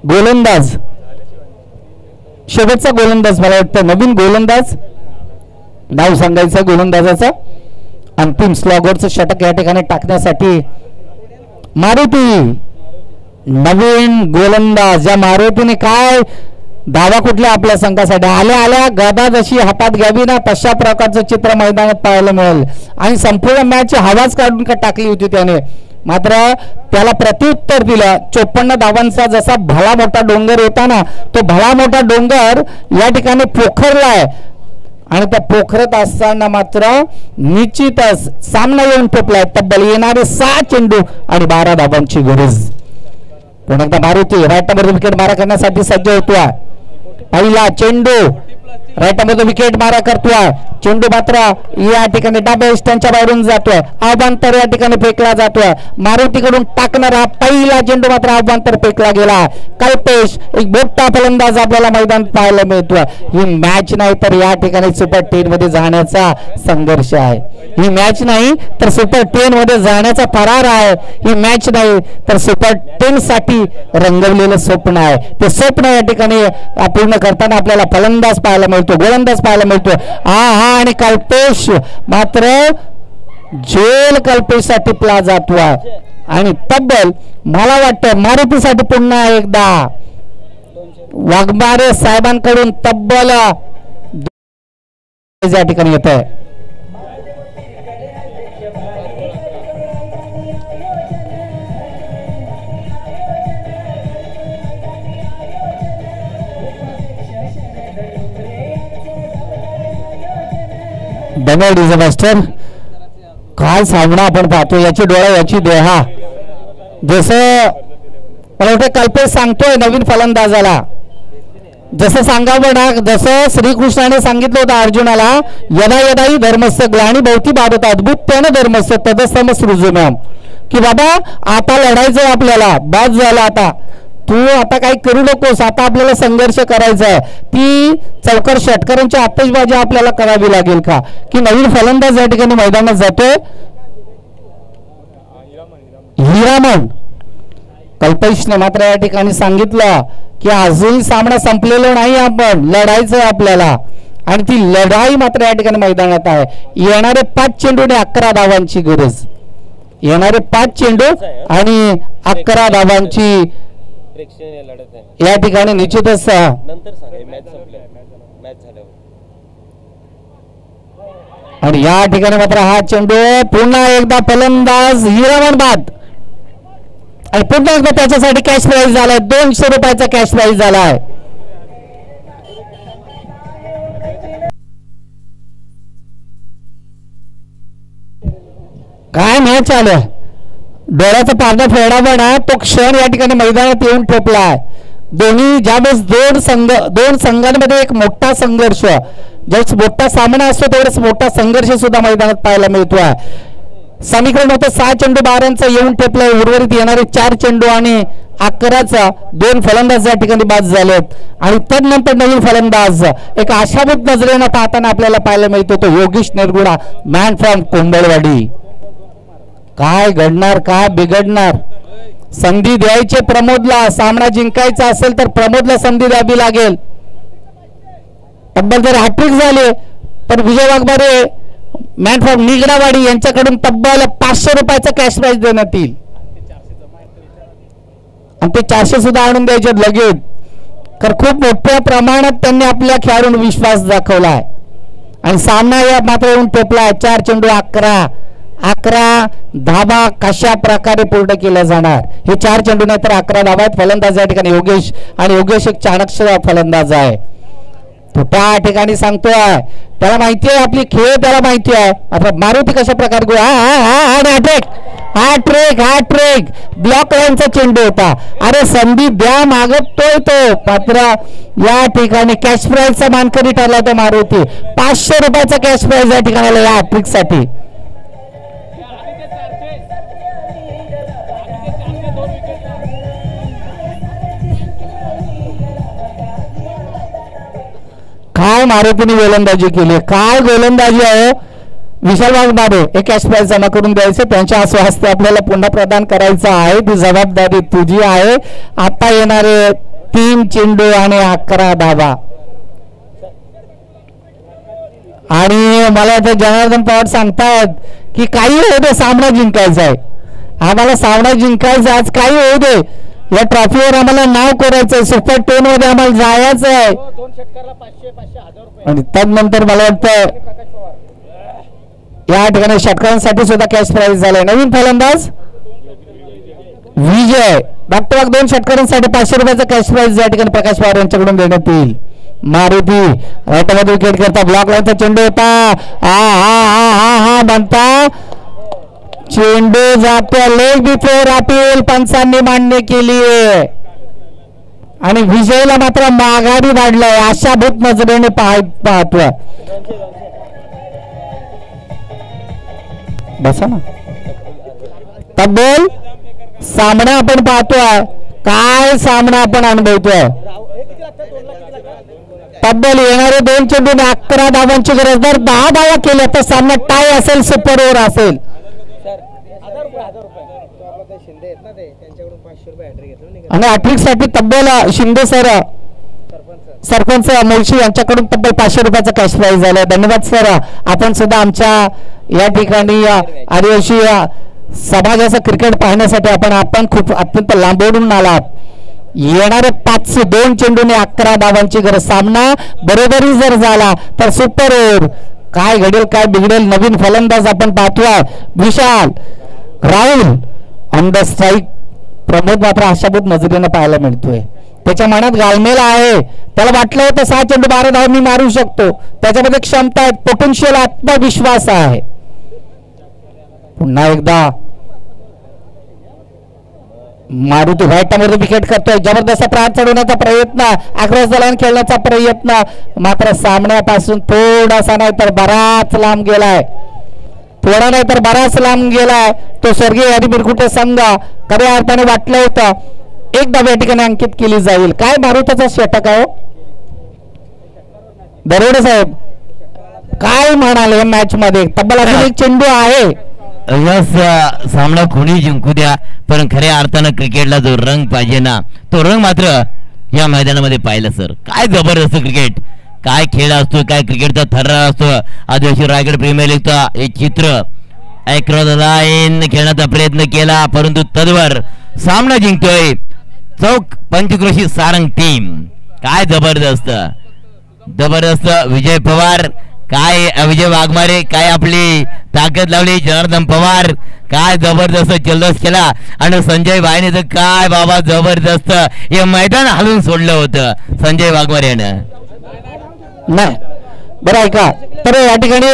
गोलंदाज शेवटचा गोलंदाज मला वाटतं नवीन गोलंदाज नाव सांगायचं गोलंदाजाचा अंतिम स्लॉगरचं षटक या ठिकाणी टाकण्यासाठी मारुती नवीन गोलंदाज. या मारुतीने काय धावा कुठल्या आपल्या संघासाठी आल्या गदा जशी हातात घ्यावी ना तशा प्रकारचं चित्र मैदानात पाहायला मिळेल. आणि संपूर्ण मॅच हवाच काढून टाकली होती त्याने मात्र त्याला प्रत्युत्तर दिलं. 54 धावांचा जसा भला मोठा डोंगर होता ना तो भला मोठा डोंगर या ठिकाणी पोखरलाय आणि त्या पोखरत असताना मात्र निश्चितच सामना येऊन ठोकलाय. तब्बल येणारे 6 चेंडू आणि 12 धावांची गरज. पुन्हा एकदा मारुती राईट नंबर विकेट मारा करण्यासाठी सज्ज होतोय. पहिला चेंडू राईटमध्ये विकेट मारा करतोय. चेंडू मात्र या ठिकाणी डाब्या स्टँडच्या बाहेरून जातोय. आव्हांतर या ठिकाणी फेकला जातोय. मारुतीकडून टाकणारा पहिला चेंडू मात्र आव्हांतर फेकला गेला. कल्पेश एक मोठा फलंदाज आपल्याला मैदान पाहायला मिळतोय. ही मॅच नाही तर या ठिकाणी सुपर 10 मध्ये जाण्याचा संघर्ष आहे. ही मॅच नाही तर सुपर 10 मध्ये जाण्याचा फरार आहे. ही मॅच नाही तर सुपर 10 साठी रंगवलेलं स्वप्न आहे. ते स्वप्न या ठिकाणी पूर्ण करताना आपल्याला फलंदाज पाहायला मिळतो, गोलंदाज पाहायला मिळतो. हा आणि कल्पेश मात्र जेल कल्पेशसाठी टिपला जातोय. आणि तब्बल मला वाटतं मारुतीसाठी पुन्हा एकदा वाघमारे साहेबांकडून तब्बल या ठिकाणी येत आहे. धन्यवाद इज मास्टर. काय सामना आपण पाहतो. याची डोळा याची देहा. जसं मला वाटतं कल्पेश सांगतोय नवीन फलंदाजाला, जसं सांगावं ना, जसं श्रीकृष्णाने सांगितलं होतं अर्जुनाला, यदा यदाही धर्मस्य ग्लानी भवती भारत अद्भुततेनं धर्मस्य तदस्तम सृजुम्याम, की बाबा आता लढायचं आपल्याला, बाज झाला आता, तू आता काही करू नकोस, आता आपल्याला संघर्ष करायचा आहे. ती चौकर षटकारांची आतिषबाजी आपल्याला करावी लागेल का, की नवीन फलंदाज या ठिकाणी मैदानात जातोय हिरामन. कल्पेशने मात्र या ठिकाणी सांगितलं की अजूनही सामना संपलेला नाही, आपण लढायचं आपल्याला. आणि ती लढाई मात्र या ठिकाणी मैदानात आहे. येणारे 5 चेंडूने 11 धावांची गरज. येणारे 5 चेंडू आणि 11 धावांची या ठिकाणी निश्चितच. आणि या ठिकाणी मात्र हा चेंडू पुन्हा एकदा फलंदाज हिरामन बाद. आणि पुन्हा एकदा त्याच्यासाठी कॅश प्राइज झालाय. 200 रुपयाचा कॅश प्राइज झालाय. काय मॅच आलं. डोळ्याचा पारदा फेडावा ना, तो क्षण या ठिकाणी मैदानात येऊन ठेपलाय. दोन्ही ज्यावेळेस दोन संघांमध्ये एक मोठा संघर्ष, ज्यावेळेस मोठा सामना असतो तेवढेच मोठा संघर्ष सुद्धा मैदानात पाहायला मिळतोय. समीकरण होतं 6 चेंडू 12 येऊन ठेपलाय. उर्वरित येणारे 4 चेंडू आणि 11चा 2 फलंदाज या ठिकाणी बाद झालेत. आणि तदनंतर नवीन फलंदाज एक आशाभूत नजरेनं पाहताना आपल्याला पाहायला मिळतो तो योगेश निरगुडा, मॅन फ्रॉम कुंभलवाडी. काय घडणार, काय बिघडणार. संधी द्यायचे प्रमोदला. सामना जिंकायचा असेल तर प्रमोदला संधी द्यावी लागेल. तब्बल जर हॅट्रिक झाले तर विजय वाघमारे, मॅन फ्रॉम निगडावाडी यांच्याकडून तब्बल 500 रुपयाचा कॅश प्राइज देण्यात येईल. आणि ते 400 सुद्धा आणून द्यायचे लगेच. तर खूप मोठ्या प्रमाणात त्यांनी आपल्या खेळाडूंवर विश्वास दाखवलाय. आणि सामना या मात्र येऊन ठेपलाय. 4 चेंडू 11 धाबा कशा प्रकारे पूर्ण केल्या जाणार. हे 4 चेंडू नाही तर 11 धाबा आहेत. फलंदाज या ठिकाणी योगेश, आणि योगेश एक चाणक्य फलंदाज आहे. तो त्या ठिकाणी सांगतोय, त्याला माहिती आहे आपली खेळ, त्याला माहिती आहे. आता मारुती कशा प्रकारे हा ट्रेक ब्लॉक लाईनचा चेंडू होता. अरे संधी द्या मागतोय तो पात्र. या ठिकाणी कॅश प्राइजचा मानकरी ठरला होता मारुती. 500 रुपयाचा कॅश प्राइज या ठिकाणी या हॅट्रिक साठी. काय मारुतीने गोलंदाजी केली, काय गोलंदाजी आहे. विशाल वाघमारे एक कॅश प्राइज जमा करून द्यायचे. त्यांच्या हस्ते आपल्याला पुन्हा प्रदान करायचं आहे. ती जबाबदारी तुझी आहे. आता येणारे 3 चेंडू आणि 11 धावा. आणि मला आता जनार्दन पवार सांगतायत की काही होऊ दे, सामना जिंकायचा आहे आम्हाला, सामना जिंकायचा. आज काही होऊ दे, या ट्रॉफीवर आम्हाला नाव करायचंय. सुपर 10 मध्ये आम्हाला जायचं आहे. आणि त्यानंतर मला वाटतं या ठिकाणी षटकारांसाठी सुद्धा कॅश प्राइज झालाय. नवीन फलंदाज विजय. बॅक टू बॅक 2 षटकारांसाठी 500 रुपयाचा कॅश प्राइज या ठिकाणी प्रकाश पवार यांच्याकडून देण्यात येईल. मारुती राईटमध्ये विकेट करता. ब्लॉक लाईनचा चेंडू होता. हा बनता चेंडू जातो लेग बिफोर अपील. पंचांनी मान्य केली आहे. आणि विजयला मात्र माघारी वाढलाय आशाभूत नजरेने पाहतोय. बसा ना. तब्बल सामना आपण पाहतोय. काय सामना आपण अनुभवतोय. तब्बल येणारे 2 चेंडूने 11 धावांची गरज. जर 10 धावा केल्या तर सामना टाय असेल, सुपर ओव्हर असेल. आणि हॅट्रिक साठी तब्बल शिंदे सर सरपंच मुळशी यांच्याकडून तब्बल 500 रुपयाचा कॅश प्राइज झालाय. धन्यवाद सर. आपण सुद्धा आमच्या या ठिकाणी आदिवासी समाजाचं क्रिकेट पाहण्यासाठी आपण खूप अत्यंत लांबवरून आलात. येणारे 2 चेंडूने 11 धावांची गरज. सामना बरोबरी जर झाला तर सुपर ओव्हर. काय घडेल काय बिघडेल. नवीन फलंदाज आपण पाहतोय Vishal Rahul on the strike. Pramod मात्र आशाभूत नजरेनं पाहायला मिळतोय. त्याच्या मनात घालमेल आहे. त्याला वाटलं होतं 6 चेंडू 12 धावा मी मारू शकतो. त्याच्यामध्ये क्षमता आहे, पोटेन्शियल, आत्मविश्वास आहे. पुन्हा एकदा मारुती व्हाईटमध्ये विकेट करतोय. जबरदस्त प्राण चढवण्याचा प्रयत्न, अक्रॉस द लाईन खेळण्याचा प्रयत्न, मात्र सामन्यापासून थोडासा नाही तर बराच लांब गेलाय. थोडा नाही तर बराच लांब गेलाय. तो स्वर्गीय हरी मिरकुटे संघ खऱ्या अर्थाने वाटलं होतं एक धाव या ठिकाणी अंकित केली जाईल. काय मारुतीचा षटक आहे दरोडे साहेब. काय म्हणाले या मॅच मध्ये. तब्बल अजून एक चेंडू आहे. सामना कोणी जिंकू द्या, पण खऱ्या अर्थानं क्रिकेटला जो रंग पाहिजे ना, तो रंग मात्र या मैदानामध्ये पाहिला सर. काय जबरदस्त क्रिकेट, काय खेळ असतो, काय क्रिकेटचा थर्रा असतो. आदिवासी रायगड प्रीमियर लीगचा एक चित्र. अक्रॉस द लाईन खेळण्याचा प्रयत्न केला, परंतु तद्वर सामना जिंकतोय चौक पंचक्रोशी सारंग टीम. काय जबरदस्त जबरदस्त. विजय पवार, काय विजय वाघमारे, काय आपली ताकद लावली. जनार्दन पवार, काय जबरदस्त जल्लोष केला. आणि संजय भाईने तर काय बाबा जबरदस्त हे मैदान हलवून सोडलं होतं संजय वाघमारे यानं. नाही बरं आहे का. तर या ठिकाणी